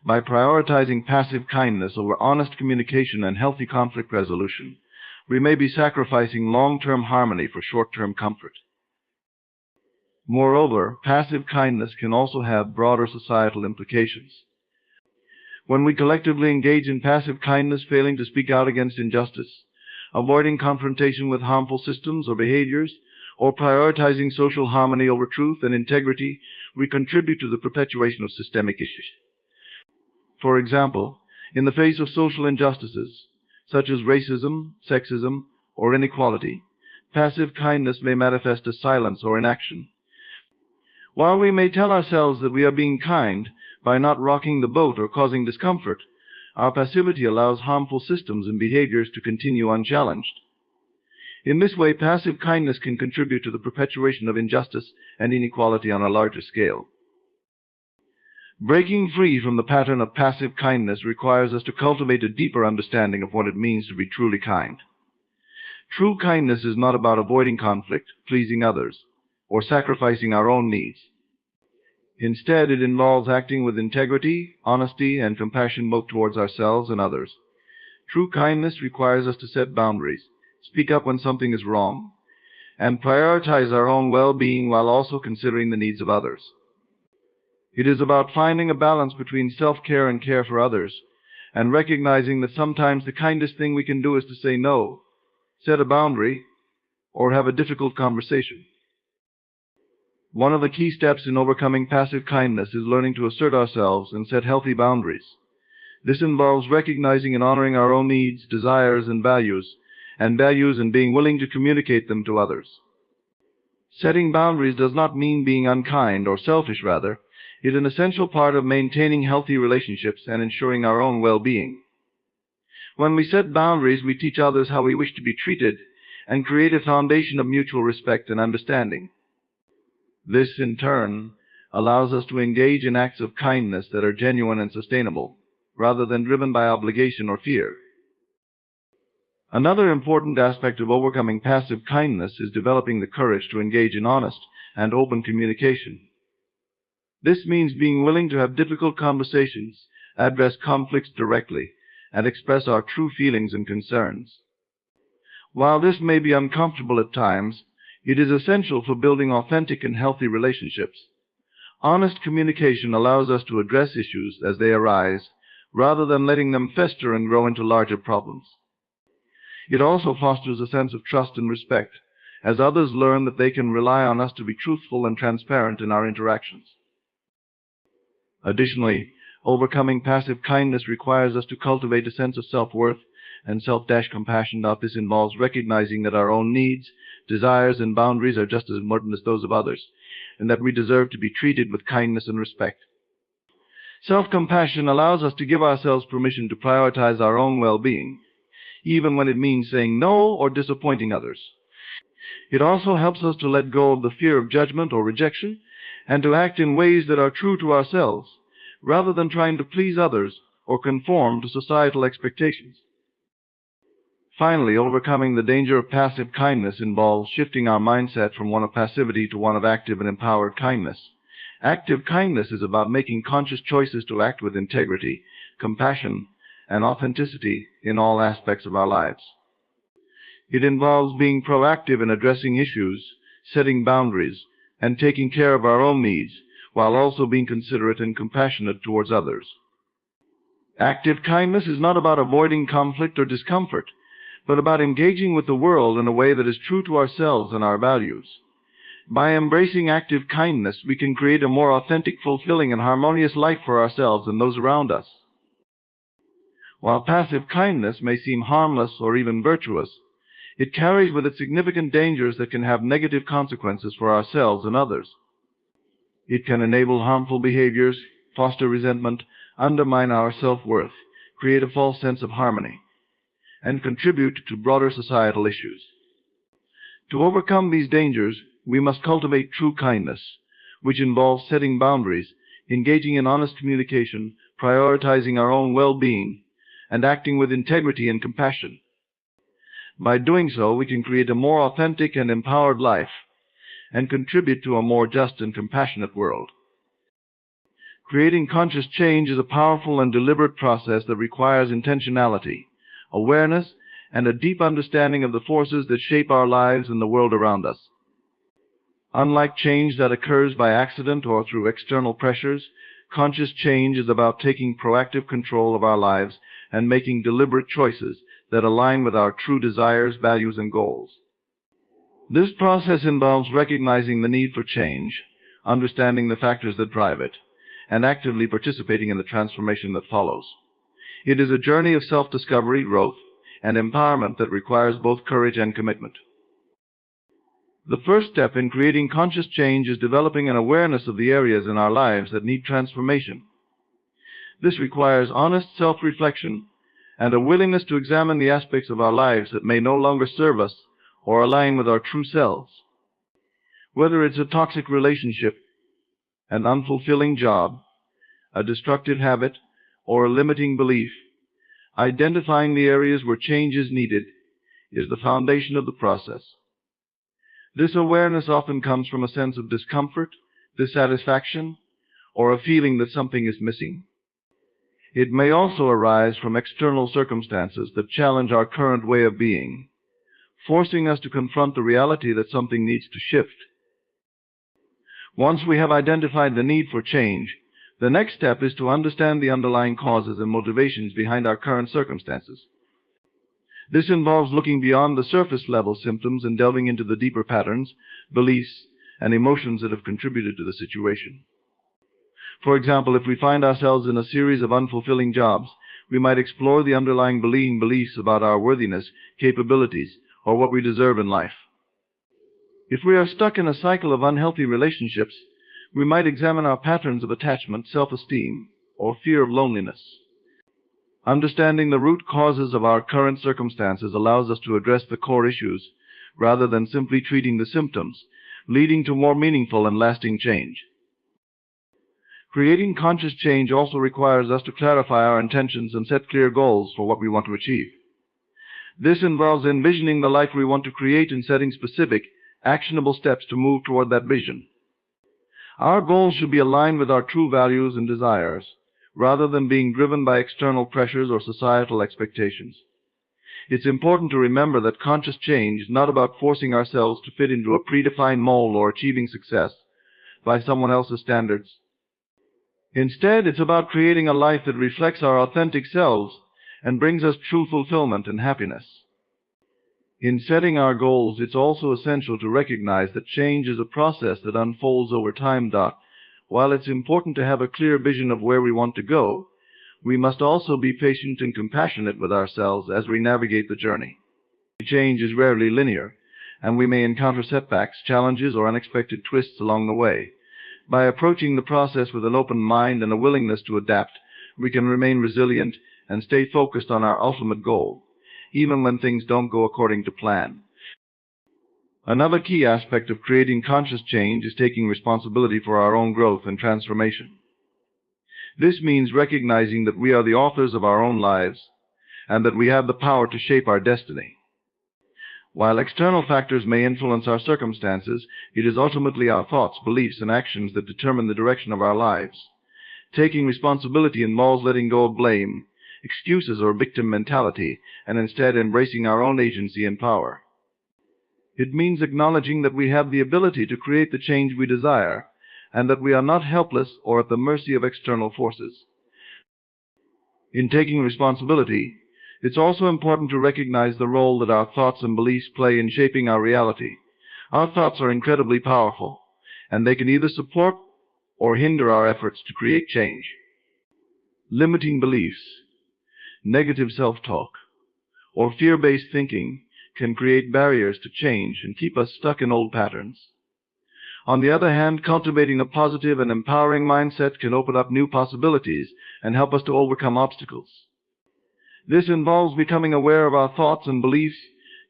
By prioritizing passive kindness over honest communication and healthy conflict resolution, we may be sacrificing long-term harmony for short-term comfort. Moreover, passive kindness can also have broader societal implications. When we collectively engage in passive kindness, failing to speak out against injustice, avoiding confrontation with harmful systems or behaviors, or prioritizing social harmony over truth and integrity, we contribute to the perpetuation of systemic issues. For example, in the face of social injustices, such as racism, sexism, or inequality, passive kindness may manifest as silence or inaction. While we may tell ourselves that we are being kind by not rocking the boat or causing discomfort, our passivity allows harmful systems and behaviors to continue unchallenged. In this way, passive kindness can contribute to the perpetuation of injustice and inequality on a larger scale. Breaking free from the pattern of passive kindness requires us to cultivate a deeper understanding of what it means to be truly kind. True kindness is not about avoiding conflict, pleasing others, or sacrificing our own needs. Instead, it involves acting with integrity, honesty, and compassion both towards ourselves and others. True kindness requires us to set boundaries, speak up when something is wrong, and prioritize our own well-being while also considering the needs of others. It is about finding a balance between self-care and care for others, and recognizing that sometimes the kindest thing we can do is to say no, set a boundary, or have a difficult conversation. One of the key steps in overcoming passive kindness is learning to assert ourselves and set healthy boundaries. This involves recognizing and honoring our own needs, desires, and values and being willing to communicate them to others. Setting boundaries does not mean being unkind, or selfish rather. is an essential part of maintaining healthy relationships and ensuring our own well-being. When we set boundaries, we teach others how we wish to be treated and create a foundation of mutual respect and understanding. This, in turn, allows us to engage in acts of kindness that are genuine and sustainable, rather than driven by obligation or fear. Another important aspect of overcoming passive kindness is developing the courage to engage in honest and open communication. This means being willing to have difficult conversations, address conflicts directly, and express our true feelings and concerns. While this may be uncomfortable at times, it is essential for building authentic and healthy relationships. Honest communication allows us to address issues as they arise, rather than letting them fester and grow into larger problems. It also fosters a sense of trust and respect, as others learn that they can rely on us to be truthful and transparent in our interactions. Additionally, overcoming passive kindness requires us to cultivate a sense of self-worth and self-compassion. This involves recognizing that our own needs, desires, and boundaries are just as important as those of others, and that we deserve to be treated with kindness and respect. Self-compassion allows us to give ourselves permission to prioritize our own well-being, even when it means saying no or disappointing others. It also helps us to let go of the fear of judgment or rejection and to act in ways that are true to ourselves, rather than trying to please others or conform to societal expectations. Finally, overcoming the danger of passive kindness involves shifting our mindset from one of passivity to one of active and empowered kindness. Active kindness is about making conscious choices to act with integrity, compassion, and authenticity in all aspects of our lives. It involves being proactive in addressing issues, setting boundaries, and taking care of our own needs, while also being considerate and compassionate towards others. Active kindness is not about avoiding conflict or discomfort, but about engaging with the world in a way that is true to ourselves and our values. By embracing active kindness, we can create a more authentic, fulfilling, and harmonious life for ourselves and those around us. While passive kindness may seem harmless or even virtuous, it carries with it significant dangers that can have negative consequences for ourselves and others. It can enable harmful behaviors, foster resentment, undermine our self-worth, create a false sense of harmony, and contribute to broader societal issues. To overcome these dangers, we must cultivate true kindness, which involves setting boundaries, engaging in honest communication, prioritizing our own well-being, and acting with integrity and compassion. By doing so, we can create a more authentic and empowered life and contribute to a more just and compassionate world. Creating conscious change is a powerful and deliberate process that requires intentionality, awareness, and a deep understanding of the forces that shape our lives and the world around us. Unlike change that occurs by accident or through external pressures, conscious change is about taking proactive control of our lives and making deliberate choices that align with our true desires, values, and goals. This process involves recognizing the need for change, understanding the factors that drive it, and actively participating in the transformation that follows. It is a journey of self-discovery, growth, and empowerment that requires both courage and commitment. The first step in creating conscious change is developing an awareness of the areas in our lives that need transformation. This requires honest self-reflection and a willingness to examine the aspects of our lives that may no longer serve us or align with our true selves. Whether it's a toxic relationship, an unfulfilling job, a destructive habit, or a limiting belief, identifying the areas where change is needed is the foundation of the process. This awareness often comes from a sense of discomfort, dissatisfaction, or a feeling that something is missing. It may also arise from external circumstances that challenge our current way of being, forcing us to confront the reality that something needs to shift. Once we have identified the need for change, the next step is to understand the underlying causes and motivations behind our current circumstances. This involves looking beyond the surface-level symptoms and delving into the deeper patterns, beliefs, and emotions that have contributed to the situation. For example, if we find ourselves in a series of unfulfilling jobs, we might explore the underlying beliefs about our worthiness, capabilities, or what we deserve in life. If we are stuck in a cycle of unhealthy relationships, We might examine our patterns of attachment, self-esteem, or fear of loneliness. Understanding the root causes of our current circumstances allows us to address the core issues rather than simply treating the symptoms, leading to more meaningful and lasting change. Creating conscious change also requires us to clarify our intentions and set clear goals for what we want to achieve. This involves envisioning the life we want to create and setting specific, actionable steps to move toward that vision. Our goals should be aligned with our true values and desires, rather than being driven by external pressures or societal expectations. It's important to remember that conscious change is not about forcing ourselves to fit into a predefined mold or achieving success by someone else's standards. Instead, it's about creating a life that reflects our authentic selves and brings us true fulfillment and happiness. In setting our goals, it's also essential to recognize that change is a process that unfolds over time. While it's important to have a clear vision of where we want to go, we must also be patient and compassionate with ourselves as we navigate the journey. Change is rarely linear, and we may encounter setbacks, challenges, or unexpected twists along the way. By approaching the process with an open mind and a willingness to adapt, we can remain resilient and stay focused on our ultimate goal, even when things don't go according to plan. Another key aspect of creating conscious change is taking responsibility for our own growth and transformation. This means recognizing that we are the authors of our own lives and that we have the power to shape our destiny. While external factors may influence our circumstances, it is ultimately our thoughts, beliefs, and actions that determine the direction of our lives. Taking responsibility involves letting go of blame, excuses, or victim mentality, and instead embracing our own agency and power. It means acknowledging that we have the ability to create the change we desire, and that we are not helpless or at the mercy of external forces. In taking responsibility, it's also important to recognize the role that our thoughts and beliefs play in shaping our reality. Our thoughts are incredibly powerful, and they can either support or hinder our efforts to create change. Limiting beliefs, negative self-talk, or fear-based thinking can create barriers to change and keep us stuck in old patterns. On the other hand, cultivating a positive and empowering mindset can open up new possibilities and help us to overcome obstacles. This involves becoming aware of our thoughts and beliefs,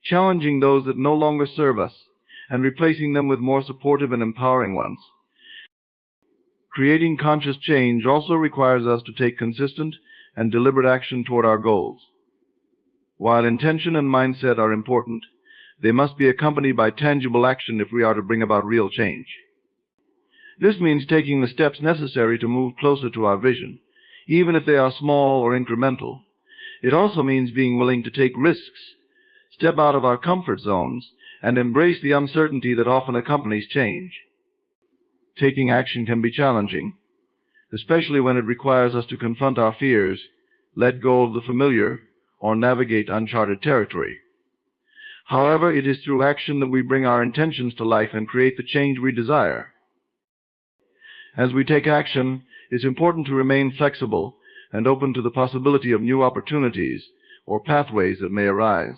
challenging those that no longer serve us, and replacing them with more supportive and empowering ones. Creating conscious change also requires us to take consistent and deliberate action toward our goals. While intention and mindset are important, they must be accompanied by tangible action if we are to bring about real change. This means taking the steps necessary to move closer to our vision, even if they are small or incremental. It also means being willing to take risks, step out of our comfort zones, and embrace the uncertainty that often accompanies change. Taking action can be challenging, especially when it requires us to confront our fears, let go of the familiar, or navigate uncharted territory. However, it is through action that we bring our intentions to life and create the change we desire. As we take action, it's important to remain flexible and open to the possibility of new opportunities or pathways that may arise.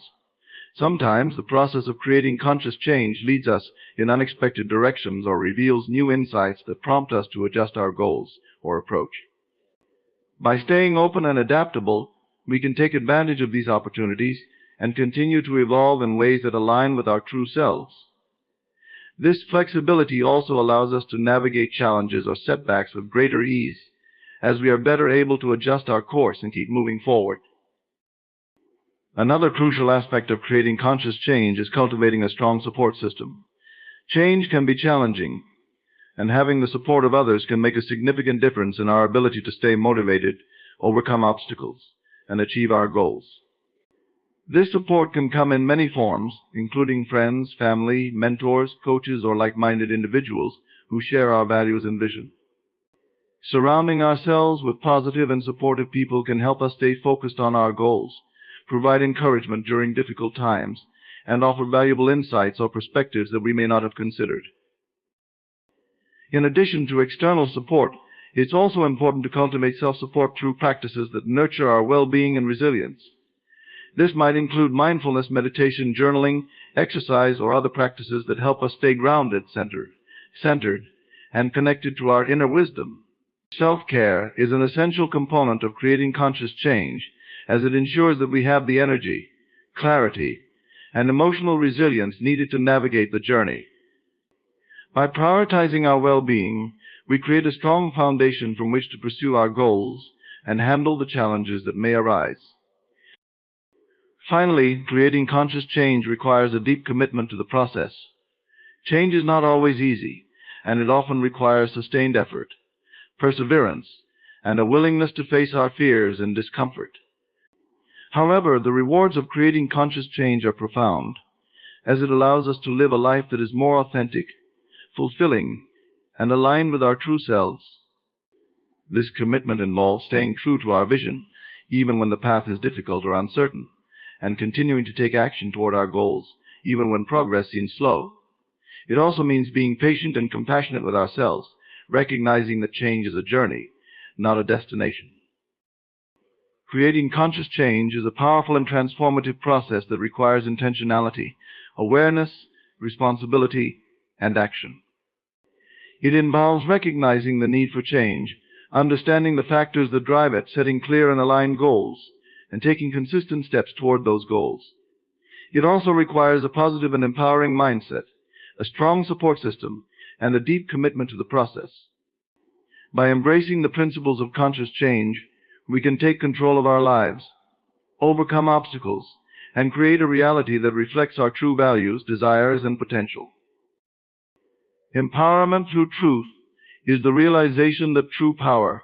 Sometimes the process of creating conscious change leads us in unexpected directions or reveals new insights that prompt us to adjust our goals or approach. By staying open and adaptable, we can take advantage of these opportunities and continue to evolve in ways that align with our true selves. This flexibility also allows us to navigate challenges or setbacks with greater ease, as we are better able to adjust our course and keep moving forward. Another crucial aspect of creating conscious change is cultivating a strong support system. Change can be challenging, and having the support of others can make a significant difference in our ability to stay motivated, overcome obstacles, and achieve our goals. This support can come in many forms, including friends, family, mentors, coaches, or like-minded individuals who share our values and vision. Surrounding ourselves with positive and supportive people can help us stay focused on our goals, provide encouragement during difficult times, and offer valuable insights or perspectives that we may not have considered. In addition to external support, it's also important to cultivate self-support through practices that nurture our well-being and resilience. This might include mindfulness, meditation, journaling, exercise, or other practices that help us stay grounded, centered, and connected to our inner wisdom. Self-care is an essential component of creating conscious change, as it ensures that we have the energy, clarity, and emotional resilience needed to navigate the journey. By prioritizing our well-being, we create a strong foundation from which to pursue our goals and handle the challenges that may arise. Finally, creating conscious change requires a deep commitment to the process. Change is not always easy, and it often requires sustained effort, perseverance, and a willingness to face our fears and discomfort. However, the rewards of creating conscious change are profound, as it allows us to live a life that is more authentic, fulfilling, and aligned with our true selves. This commitment involves staying true to our vision, even when the path is difficult or uncertain, and continuing to take action toward our goals, even when progress seems slow. It also means being patient and compassionate with ourselves, recognizing that change is a journey, not a destination. Creating conscious change is a powerful and transformative process that requires intentionality, awareness, responsibility, and action. It involves recognizing the need for change, understanding the factors that drive it, setting clear and aligned goals, and taking consistent steps toward those goals. It also requires a positive and empowering mindset, a strong support system, and a deep commitment to the process. By embracing the principles of conscious change, we can take control of our lives, overcome obstacles, and create a reality that reflects our true values, desires, and potential. Empowerment through truth is the realization that true power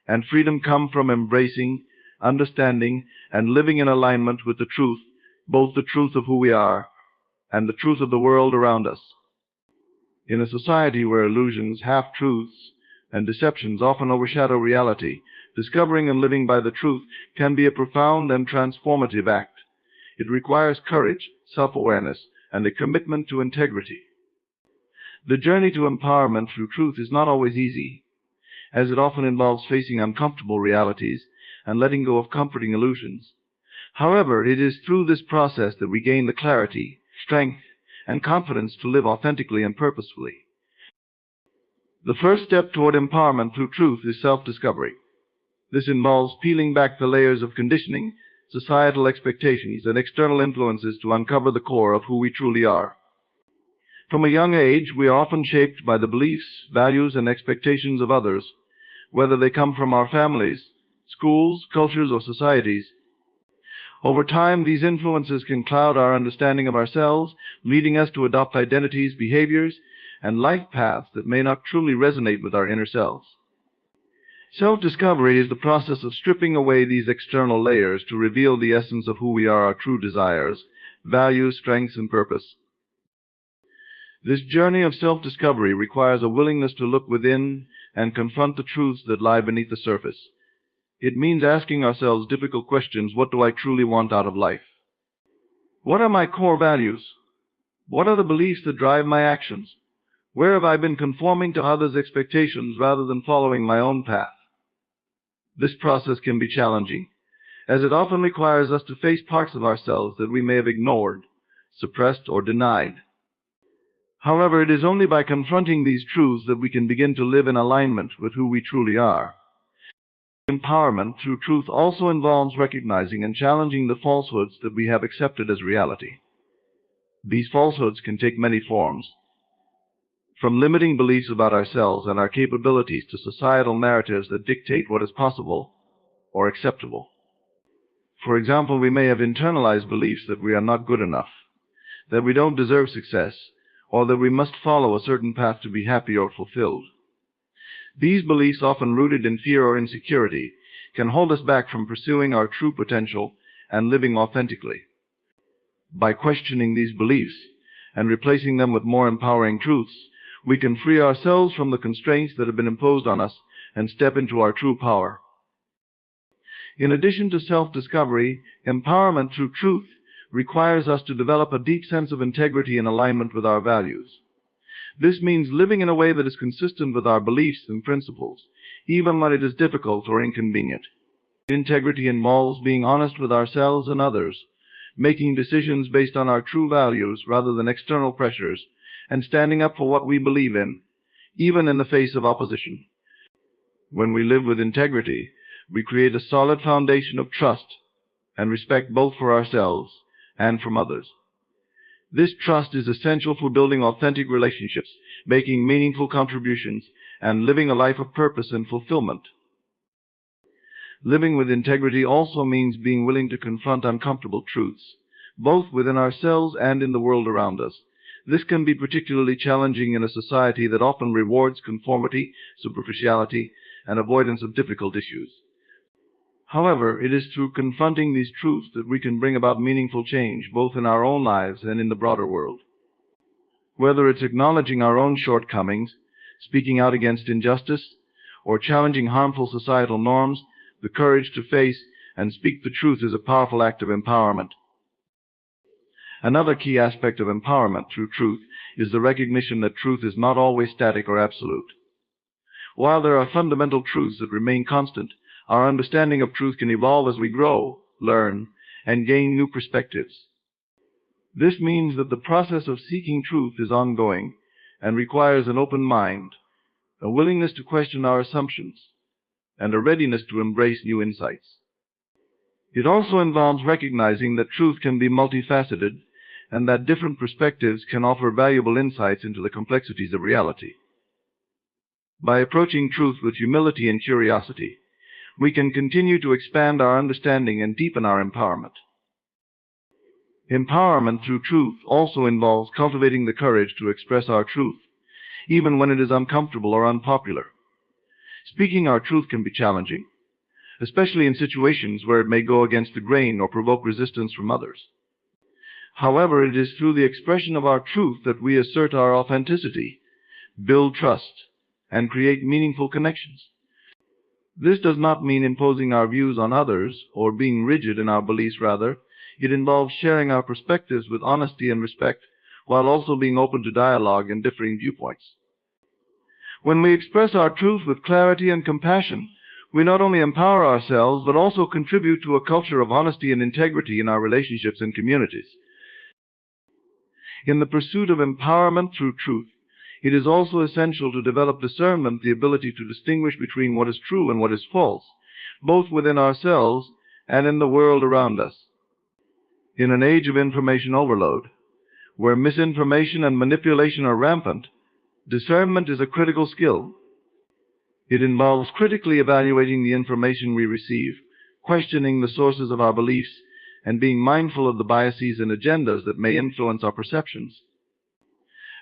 and freedom come from embracing, understanding, and living in alignment with the truth, both the truth of who we are and the truth of the world around us. In a society where illusions, half-truths, and deceptions often overshadow reality, discovering and living by the truth can be a profound and transformative act. It requires courage, self-awareness, and a commitment to integrity. The journey to empowerment through truth is not always easy, as it often involves facing uncomfortable realities and letting go of comforting illusions. However, it is through this process that we gain the clarity, strength, and confidence to live authentically and purposefully. The first step toward empowerment through truth is self-discovery. This involves peeling back the layers of conditioning, societal expectations, and external influences to uncover the core of who we truly are. From a young age, we are often shaped by the beliefs, values, and expectations of others, whether they come from our families, schools, cultures, or societies. Over time, these influences can cloud our understanding of ourselves, leading us to adopt identities, behaviors, and life paths that may not truly resonate with our inner selves. Self-discovery is the process of stripping away these external layers to reveal the essence of who we are, our true desires, values, strengths, and purpose. This journey of self-discovery requires a willingness to look within and confront the truths that lie beneath the surface. It means asking ourselves difficult questions. What do I truly want out of life? What are my core values? What are the beliefs that drive my actions? Where have I been conforming to others' expectations rather than following my own path? This process can be challenging, as it often requires us to face parts of ourselves that we may have ignored, suppressed, or denied. However, it is only by confronting these truths that we can begin to live in alignment with who we truly are. Empowerment through truth also involves recognizing and challenging the falsehoods that we have accepted as reality. These falsehoods can take many forms, from limiting beliefs about ourselves and our capabilities to societal narratives that dictate what is possible or acceptable. For example, we may have internalized beliefs that we are not good enough, that we don't deserve success, or that we must follow a certain path to be happy or fulfilled. These beliefs, often rooted in fear or insecurity, can hold us back from pursuing our true potential and living authentically. By questioning these beliefs and replacing them with more empowering truths, we can free ourselves from the constraints that have been imposed on us and step into our true power. In addition to self-discovery, empowerment through truth requires us to develop a deep sense of integrity and alignment with our values. This means living in a way that is consistent with our beliefs and principles, even when it is difficult or inconvenient. Integrity involves being honest with ourselves and others, making decisions based on our true values rather than external pressures, and standing up for what we believe in, even in the face of opposition. When we live with integrity, we create a solid foundation of trust and respect both for ourselves and from others. This trust is essential for building authentic relationships, making meaningful contributions, and living a life of purpose and fulfillment. Living with integrity also means being willing to confront uncomfortable truths, both within ourselves and in the world around us. This can be particularly challenging in a society that often rewards conformity, superficiality, and avoidance of difficult issues. However, it is through confronting these truths that we can bring about meaningful change, both in our own lives and in the broader world. Whether it's acknowledging our own shortcomings, speaking out against injustice, or challenging harmful societal norms, the courage to face and speak the truth is a powerful act of empowerment. Another key aspect of empowerment through truth is the recognition that truth is not always static or absolute. While there are fundamental truths that remain constant, our understanding of truth can evolve as we grow, learn, and gain new perspectives. This means that the process of seeking truth is ongoing and requires an open mind, a willingness to question our assumptions, and a readiness to embrace new insights. It also involves recognizing that truth can be multifaceted and that different perspectives can offer valuable insights into the complexities of reality. By approaching truth with humility and curiosity, we can continue to expand our understanding and deepen our empowerment. Empowerment through truth also involves cultivating the courage to express our truth, even when it is uncomfortable or unpopular. Speaking our truth can be challenging, especially in situations where it may go against the grain or provoke resistance from others. However, it is through the expression of our truth that we assert our authenticity, build trust, and create meaningful connections. This does not mean imposing our views on others or being rigid in our beliefs. Rather, it involves sharing our perspectives with honesty and respect, while also being open to dialogue and differing viewpoints. When we express our truth with clarity and compassion, we not only empower ourselves, but also contribute to a culture of honesty and integrity in our relationships and communities. In the pursuit of empowerment through truth, it is also essential to develop discernment, the ability to distinguish between what is true and what is false, both within ourselves and in the world around us. In an age of information overload, where misinformation and manipulation are rampant, discernment is a critical skill. It involves critically evaluating the information we receive, questioning the sources of our beliefs, and being mindful of the biases and agendas that may influence our perceptions.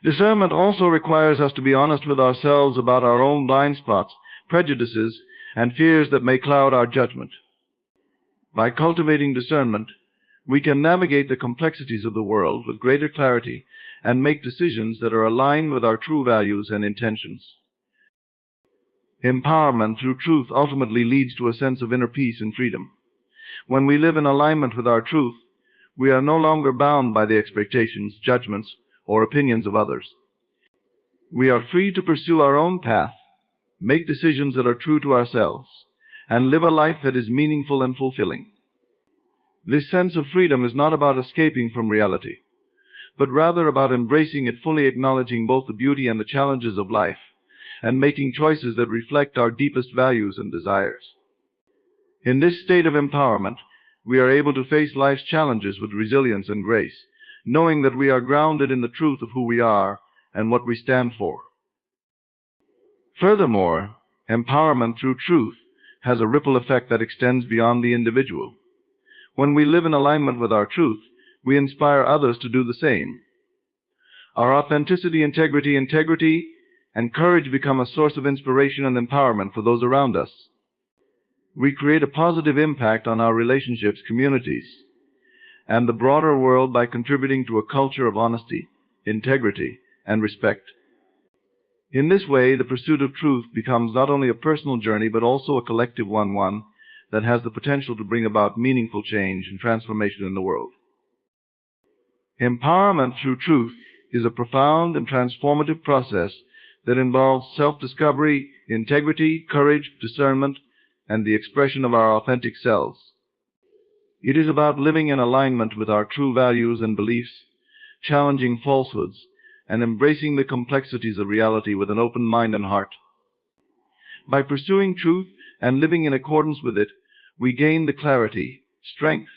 Discernment also requires us to be honest with ourselves about our own blind spots, prejudices, and fears that may cloud our judgment. By cultivating discernment, we can navigate the complexities of the world with greater clarity and make decisions that are aligned with our true values and intentions. Empowerment through truth ultimately leads to a sense of inner peace and freedom. When we live in alignment with our truth, we are no longer bound by the expectations, judgments, or opinions of others. We are free to pursue our own path, make decisions that are true to ourselves, and live a life that is meaningful and fulfilling. This sense of freedom is not about escaping from reality, but rather about embracing it, fully acknowledging both the beauty and the challenges of life, and making choices that reflect our deepest values and desires. In this state of empowerment, we are able to face life's challenges with resilience and grace, knowing that we are grounded in the truth of who we are and what we stand for. Furthermore, empowerment through truth has a ripple effect that extends beyond the individual. When we live in alignment with our truth, we inspire others to do the same. Our authenticity, integrity, and courage become a source of inspiration and empowerment for those around us. We create a positive impact on our relationships, communities, and the broader world by contributing to a culture of honesty, integrity, and respect. In this way, the pursuit of truth becomes not only a personal journey, but also a collective one that has the potential to bring about meaningful change and transformation in the world. Empowerment through truth is a profound and transformative process that involves self-discovery, integrity, courage, discernment, and the expression of our authentic selves. It is about living in alignment with our true values and beliefs, challenging falsehoods, and embracing the complexities of reality with an open mind and heart. By pursuing truth and living in accordance with it, we gain the clarity, strength,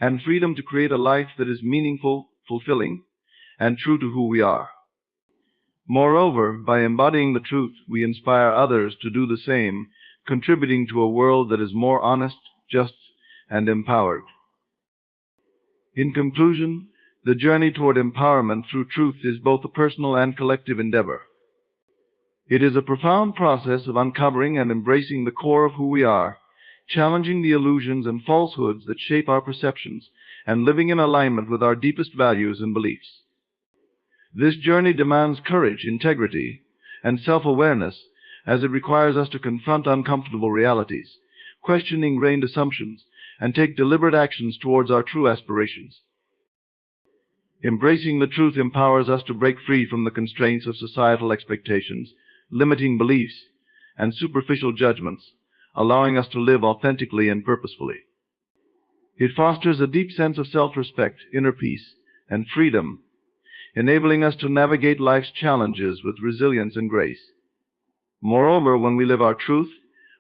and freedom to create a life that is meaningful, fulfilling, and true to who we are. Moreover, by embodying the truth, we inspire others to do the same, contributing to a world that is more honest, just, and empowered. In conclusion, the journey toward empowerment through truth is both a personal and collective endeavor. It is a profound process of uncovering and embracing the core of who we are, challenging the illusions and falsehoods that shape our perceptions, and living in alignment with our deepest values and beliefs. This journey demands courage, integrity, and self-awareness, as it requires us to confront uncomfortable realities, question ingrained assumptions, and take deliberate actions towards our true aspirations. Embracing the truth empowers us to break free from the constraints of societal expectations, limiting beliefs, and superficial judgments, allowing us to live authentically and purposefully. It fosters a deep sense of self-respect, inner peace, and freedom, enabling us to navigate life's challenges with resilience and grace. Moreover, when we live our truth,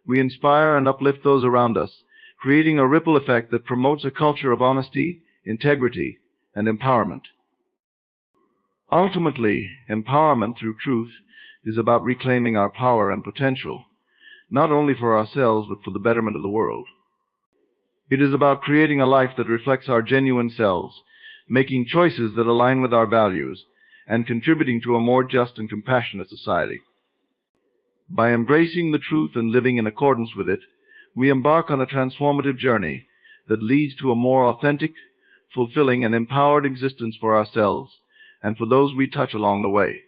we inspire and uplift those around us, creating a ripple effect that promotes a culture of honesty, integrity, and empowerment. Ultimately, empowerment through truth is about reclaiming our power and potential, not only for ourselves but for the betterment of the world. It is about creating a life that reflects our genuine selves, making choices that align with our values, and contributing to a more just and compassionate society. By embracing the truth and living in accordance with it, we embark on a transformative journey that leads to a more authentic, fulfilling, and empowered existence for ourselves and for those we touch along the way.